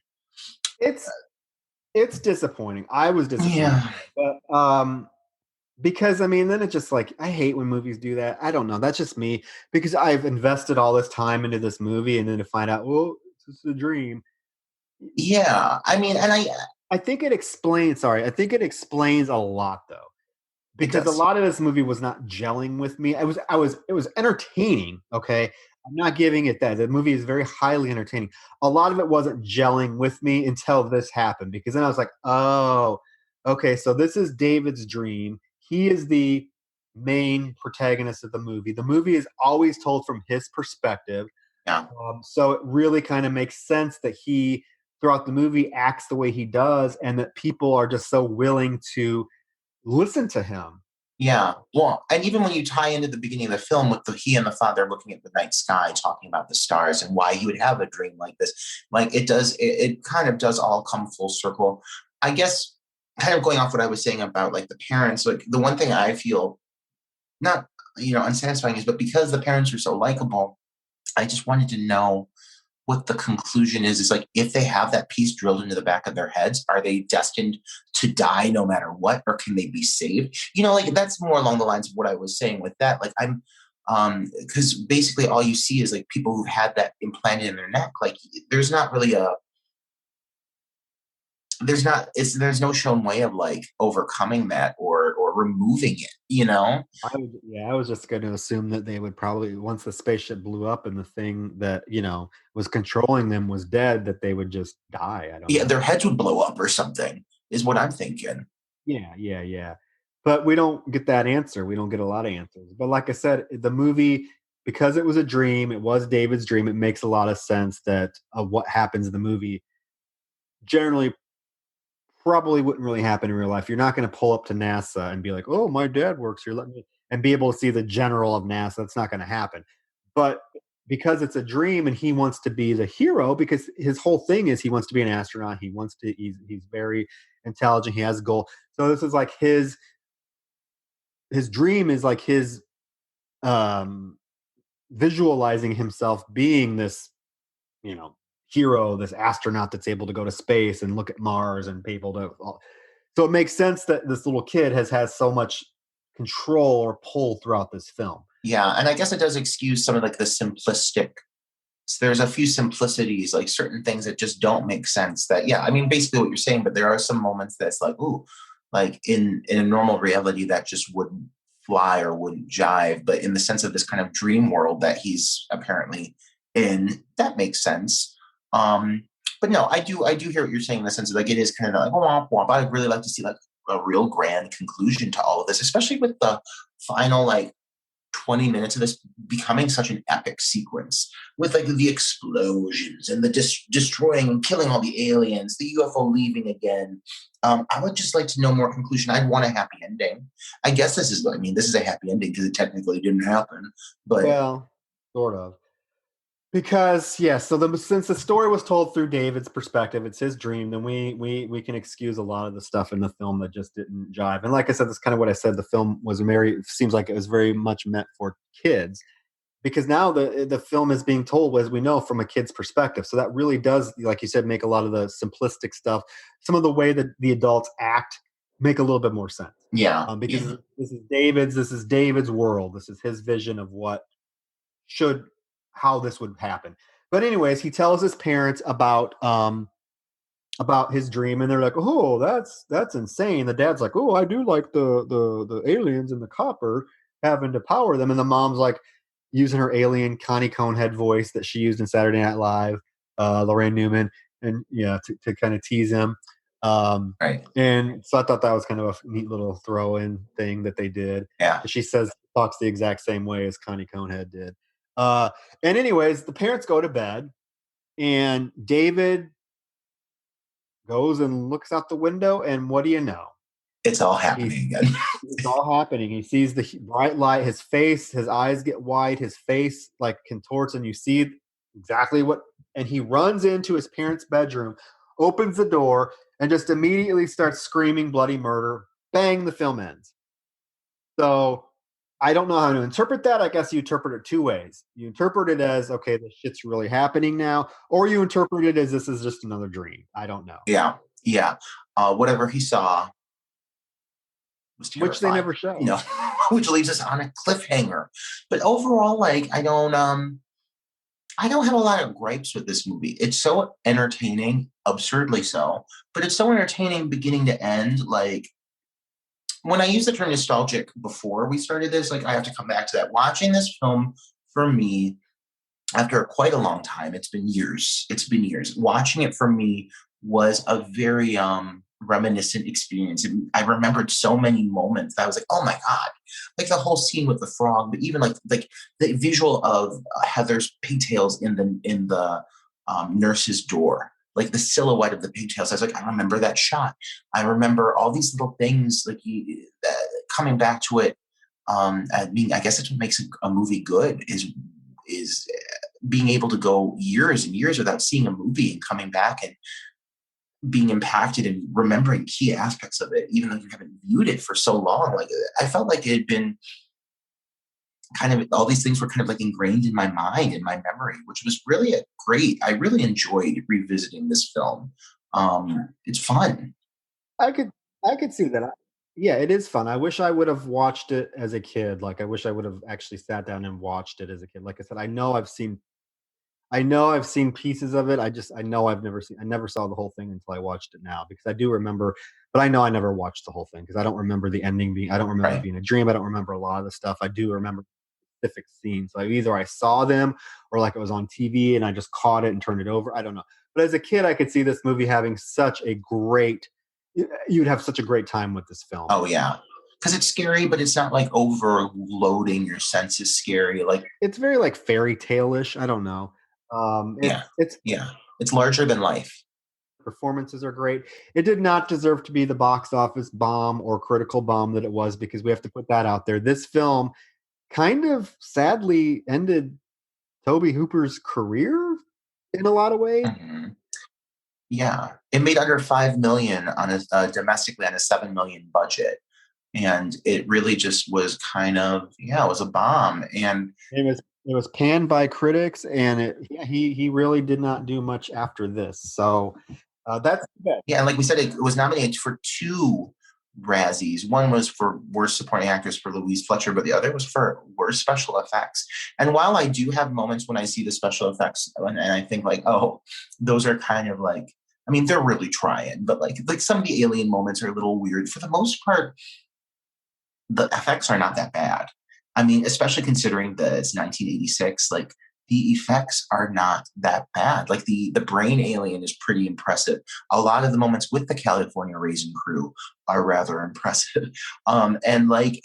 C: It's disappointing. I was disappointed.
B: Yeah.
C: But because I mean, then it's just like I hate when movies do that. I don't know. That's just me because I've invested all this time into this movie, and then to find out, oh, it's just a dream.
B: Yeah, I mean, and
C: I think it explains. Sorry, I think it explains a lot though, because a lot of this movie was not gelling with me. It was entertaining. Okay, I'm not giving it that. The movie is very highly entertaining. A lot of it wasn't gelling with me until this happened, because then I was like, oh, okay, so this is David's dream. He is the main protagonist of the movie. The movie is always told from his perspective.
B: Yeah.
C: So it really kind of makes sense that he, throughout the movie, acts the way he does, and that people are just so willing to listen to him.
B: Yeah. Well, and even when you tie into the beginning of the film with he and the father looking at the night sky, talking about the stars and why he would have a dream like this, like it kind of does all come full circle. I guess kind of going off what I was saying about like the parents, like the one thing I feel not, unsatisfying is, but because the parents are so likable, I just wanted to know what the conclusion is like, if they have that piece drilled into the back of their heads, are they destined to die no matter what, or can they be saved? Like that's more along the lines of what I was saying with that. Like I'm, because basically all you see is like people who've had that implanted in their neck. Like there's not really there's no shown way of like overcoming that or removing it,
C: I was just going to assume that they would probably, once the spaceship blew up and the thing that was controlling them was dead, that they would just die. I don't know.
B: Their heads would blow up or something is what I'm thinking.
C: Yeah, but we don't get that answer. We don't get a lot of answers, but like I said, the movie, because it was a dream, it was David's dream, it makes a lot of sense that what happens in the movie generally probably wouldn't really happen in real life. You're not going to pull up to NASA and be like, oh, my dad works here, let me, and be able to see the general of NASA. That's not going to happen. But because it's a dream and he wants to be the hero, because his whole thing is he wants to be an astronaut. He's very intelligent. He has a goal. So this is like his dream is like his um visualizing himself being this, hero, this astronaut that's able to go to space and look at Mars and be able to. So it makes sense that this little kid has so much control or pull throughout this film.
B: Yeah, and I guess it does excuse some of like the simplistic. So there's a few simplicities, like certain things that just don't make sense. That, yeah, I mean, basically what you're saying, but there are some moments that's like, ooh, like in a normal reality that just wouldn't fly or wouldn't jive. But in the sense of this kind of dream world that he's apparently in, that makes sense. But no, I do hear what you're saying in the sense of like it is kind of like womp womp. I'd really like to see like a real grand conclusion to all of this, especially with the final like 20 minutes of this becoming such an epic sequence with like the explosions and the destroying and killing all the aliens, the UFO leaving again. I would just like to know more conclusion. I'd want a happy ending. I guess this is a happy ending because it technically didn't happen, but
C: Well, sort of. Because since the story was told through David's perspective, it's his dream, then we can excuse a lot of the stuff in the film that just didn't jive. And like I said, that's kind of what I said. The film seems like it was very much meant for kids, because now the film is being told, as we know, from a kid's perspective. So that really does, like you said, make a lot of the simplistic stuff, some of the way that the adults act, make a little bit more sense.
B: yeah,
C: Because this is David's world. This is his vision of how this would happen. But anyways, he tells his parents about his dream, and they're like, "Oh, that's insane." The dad's like, "Oh, I do like the aliens and the copper having to power them," and the mom's like using her alien Connie Conehead voice that she used in Saturday Night Live, Lorraine Newman, and to kind of tease him.
B: right,
C: And so I thought that was kind of a neat little throw-in thing that they did.
B: yeah.
C: She talks the exact same way as Connie Conehead did. And anyways, the parents go to bed, and David goes and looks out the window, and what do you know?
B: It's all happening again.
C: It's all happening. He sees the bright light, his eyes get wide, his face like contorts, and you see exactly and he runs into his parents' bedroom, opens the door, and just immediately starts screaming bloody murder. Bang, the film ends. So I don't know how to interpret that. I guess you interpret it two ways. You interpret it as, okay, this shit's really happening now, or you interpret it as this is just another dream. I don't know.
B: Yeah. Whatever he saw was terrifying,
C: which they never show.
B: Which leaves us on a cliffhanger. But overall, like I don't have a lot of gripes with this movie. It's so entertaining, absurdly so, but it's so entertaining beginning to end. Like when I used the term nostalgic before we started this, like I have to come back to that. Watching this film for me, after quite a long time, it's been years. Watching it for me was a very reminiscent experience. And I remembered so many moments that I was like, oh my God, like the whole scene with the frog, but even like the visual of Heather's pigtails in the nurse's door, like the silhouette of the pigtails. I was like, I remember that shot. I remember all these little things, like coming back to it. I mean, I guess that's what makes a movie good is being able to go years and years without seeing a movie and coming back and being impacted and remembering key aspects of it, even though you haven't viewed it for so long. Like I felt like it had been kind of, all these things were kind of like ingrained in my mind, in my memory, which was really I really enjoyed revisiting this film. It's fun.
C: I could see that. Yeah, it is fun. I wish I would have watched it as a kid. Like I wish I would have actually sat down and watched it as a kid. Like I said, I know I've seen pieces of it. I know I never saw the whole thing until I watched it now, because I do remember, but I know I never watched the whole thing because I don't remember the ending I don't remember it being a dream. I don't remember a lot of the stuff. I do remember specific scenes. Like either I saw them or like it was on TV and I just caught it and turned it over. I don't know. But as a kid, I could see this movie having you'd have such a great time with this film.
B: Oh yeah. Because it's scary, but it's not like overloading your senses scary. Like
C: it's very like fairy tale-ish. I don't know.
B: It's larger than life.
C: Performances are great. It did not deserve to be the box office bomb or critical bomb that it was, because we have to put that out there. This film kind of sadly ended Tobe Hooper's career in a lot of ways.
B: Mhm. Yeah, it made under 5 million on a domestically on a 7 million budget, and it really just was kind of, yeah, it was a bomb. And
C: It was panned by critics, and yeah, he really did not do much after this. So that's too bad.
B: yeah, and like we said, it was nominated for two Razzies. One was for worst supporting actress for Louise Fletcher, but the other was for worst special effects. And while I do have moments when I see the special effects and I think like, oh, those are kind of like, I mean, they're really trying, but like some of the alien moments are a little weird. For the most part, the effects are not that bad. I mean, especially considering that it's 1986, like the effects are not that bad. Like the brain alien is pretty impressive. A lot of the moments with the California Raisin crew are rather impressive. And like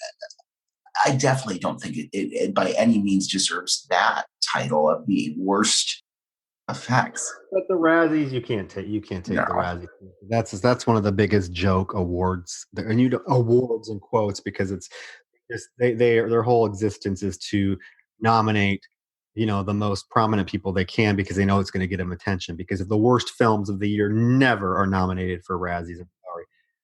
B: I definitely don't think it by any means deserves that title of the worst effects.
C: But the Razzies, you can't take the
B: No.
C: Razzies. That's one of the biggest joke awards, and awards in quotes because it's just their whole existence is to nominate, the most prominent people they can because they know it's going to get them attention. Because if the worst films of the year never are nominated for Razzies, I'm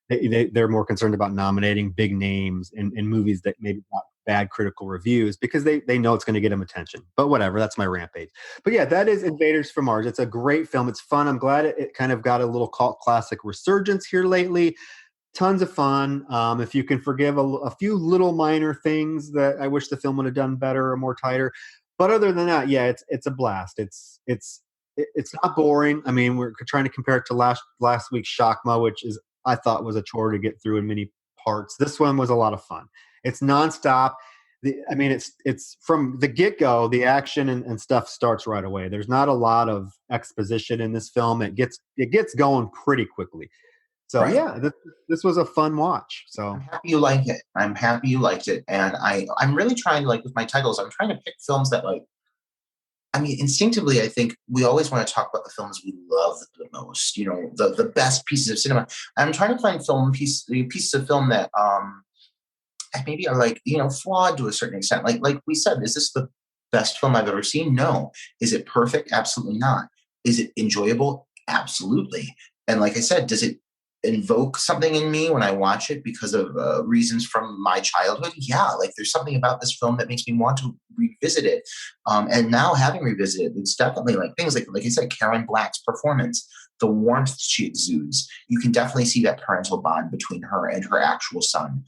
C: sorry, they're more concerned about nominating big names in movies that maybe got bad critical reviews because they know it's going to get them attention. But whatever, that's my rampage. But yeah, that is Invaders from Mars. It's a great film. It's fun. I'm glad it kind of got a little cult classic resurgence here lately. Tons of fun. If you can forgive a few little minor things that I wish the film would have done better or more tighter, but other than that, yeah, it's a blast. It's not boring. I mean, we're trying to compare it to last week's Shakma, which is I thought was a chore to get through in many parts. This one was a lot of fun. It's nonstop. I mean, it's from the get go. The action and stuff starts right away. There's not a lot of exposition in this film. It gets going pretty quickly. So
B: Right.
C: yeah, this was a fun watch. So
B: I'm happy you like it. I'm happy you liked it. And I'm really trying to like with my titles, I'm trying to pick films that like, I mean, instinctively, I think we always want to talk about the films we love the most, the best pieces of cinema. I'm trying to find pieces of film that maybe are like, flawed to a certain extent. Like we said, is this the best film I've ever seen? No. Is it perfect? Absolutely not. Is it enjoyable? Absolutely. And like I said, does it invoke something in me when I watch it because of reasons from my childhood? Yeah, like there's something about this film that makes me want to revisit it. And now having revisited, it's definitely like things like I said, Karen Black's performance, the warmth she exudes. You can definitely see that parental bond between her and her actual son.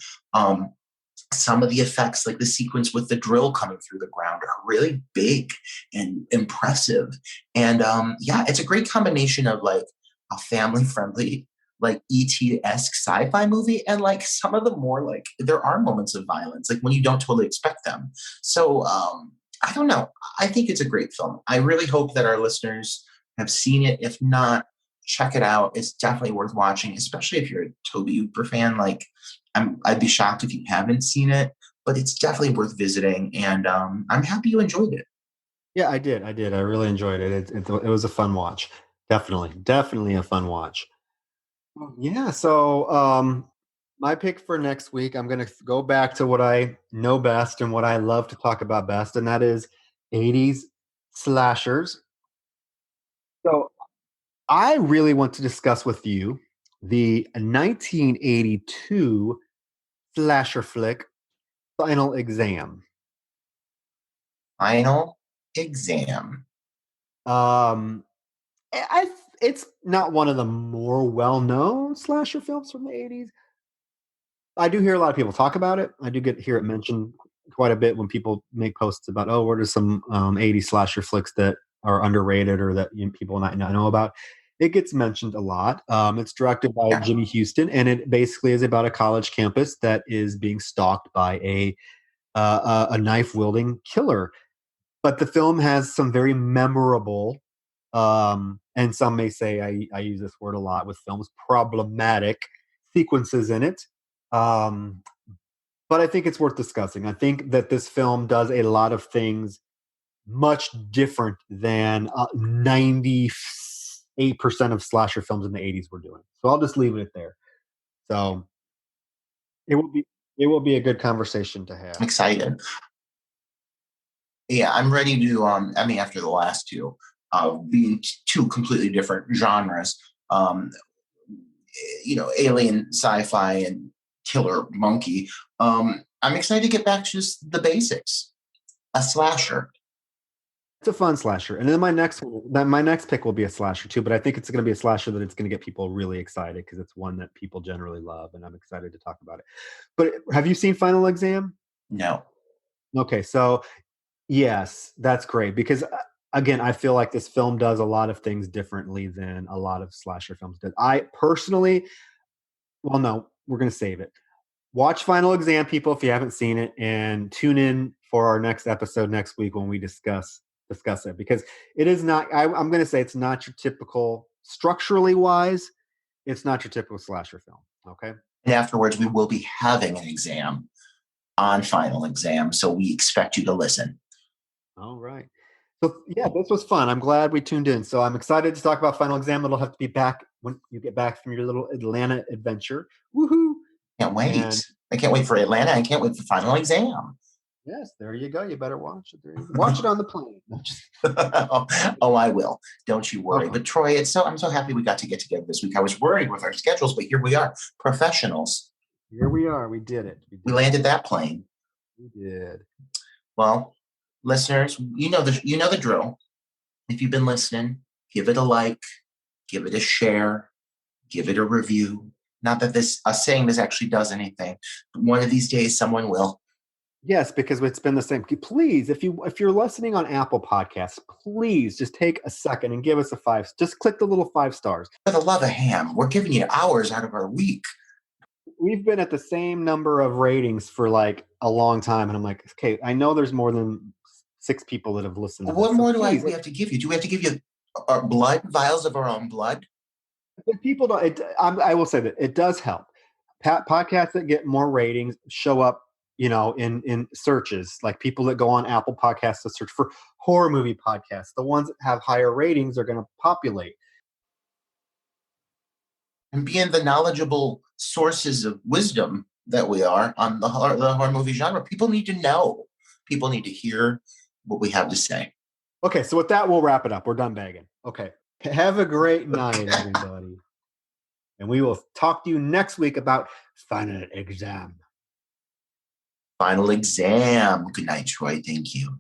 B: Some of the effects, like the sequence with the drill coming through the ground, are really big and impressive. And yeah, it's a great combination of like a family friendly, like ET-esque sci-fi movie, and like some of the more like there are moments of violence, like when you don't totally expect them. So I don't know. I think it's a great film. I really hope that our listeners have seen it. If not, check it out. It's definitely worth watching, especially if you're a Tobe Hooper fan. Like, I'd be shocked if you haven't seen it, but it's definitely worth visiting. And I'm happy you enjoyed it.
C: yeah, I did. I really enjoyed it. It was a fun watch. Definitely a fun watch. Yeah. So my pick for next week, I'm going to go back to what I know best and what I love to talk about best, and that is 80s slashers. So I really want to discuss with you the 1982 slasher flick, Final Exam.
B: Final exam.
C: Um, it's not one of the more well-known slasher films from the 80s. I do hear a lot of people talk about it. I do hear it mentioned quite a bit when people make posts about, oh, what are some 80s slasher flicks that are underrated or that people might not know about. It gets mentioned a lot. It's directed by
B: Yeah.
C: Jimmy Houston, and it basically is about a college campus that is being stalked by a knife wielding killer. But the film has some very memorable, and some may say I use this word a lot with films, problematic sequences in it. Um, but I think it's worth discussing. I think that this film does a lot of things much different than 98% of slasher films in the 80s were doing. So I'll just leave it there. So it will be a good conversation to have.
B: I'm excited. Yeah, I'm ready to. I mean, after the last two, being two completely different genres, um, alien, sci-fi, and killer monkey. I'm excited to get back to just the basics. A slasher.
C: It's a fun slasher. And then my next pick will be a slasher too, but I think it's going to be a slasher that it's going to get people really excited because it's one that people generally love, and I'm excited to talk about it. But have you seen Final Exam?
B: No.
C: Okay, so yes, that's great because again, I feel like this film does a lot of things differently than a lot of slasher films did. I personally, well, no, we're going to save it. Watch Final Exam, people, if you haven't seen it, and tune in for our next episode next week when we discuss it because it is not. I'm going to say it's not your typical structurally wise. It's not your typical slasher film. Okay.
B: And afterwards, we will be having an exam on Final Exam, so we expect you to listen.
C: All right. So yeah, this was fun. I'm glad we tuned in. So I'm excited to talk about Final Exam. It'll have to be back when you get back from your little Atlanta adventure. Woohoo!
B: Can't wait.
C: And
B: I can't wait for Atlanta. I can't wait for Final Exam.
C: yes, there you go. You better watch it. Watch it on the plane.
B: Oh, I will. Don't you worry.
C: Okay.
B: But Troy, I'm so happy we got to get together this week. I was worried with our schedules, but here we are, professionals.
C: Here we are. We did it.
B: We landed that plane.
C: We did.
B: Well, listeners, you know the drill. If you've been listening, give it a like, give it a share, give it a review. Not that us saying this actually does anything, but one of these days someone will.
C: Yes, because it's been the same. Please, if you're listening on Apple Podcasts, please just take a second and give us a 5. Just click the little 5 stars.
B: For the love of ham, we're giving you hours out of our week.
C: We've been at the same number of ratings for like a long time, and I'm like, okay, I know there's more than 6 people that have listened.
B: What more do we have to give you? Do we have to give you our blood, vials of our own blood?
C: But people don't. I will say that it does help. Podcasts that get more ratings show up, in searches. Like people that go on Apple Podcasts to search for horror movie podcasts. The ones that have higher ratings are going to populate.
B: And being the knowledgeable sources of wisdom that we are on the horror movie genre, people need to know. People need to hear what we have to say.
C: Okay, so with that, we'll wrap it up. We're done begging. Okay. Have a great night, everybody. And we will talk to you next week about Final Exam.
B: Final Exam. Good night, Troy. Thank you.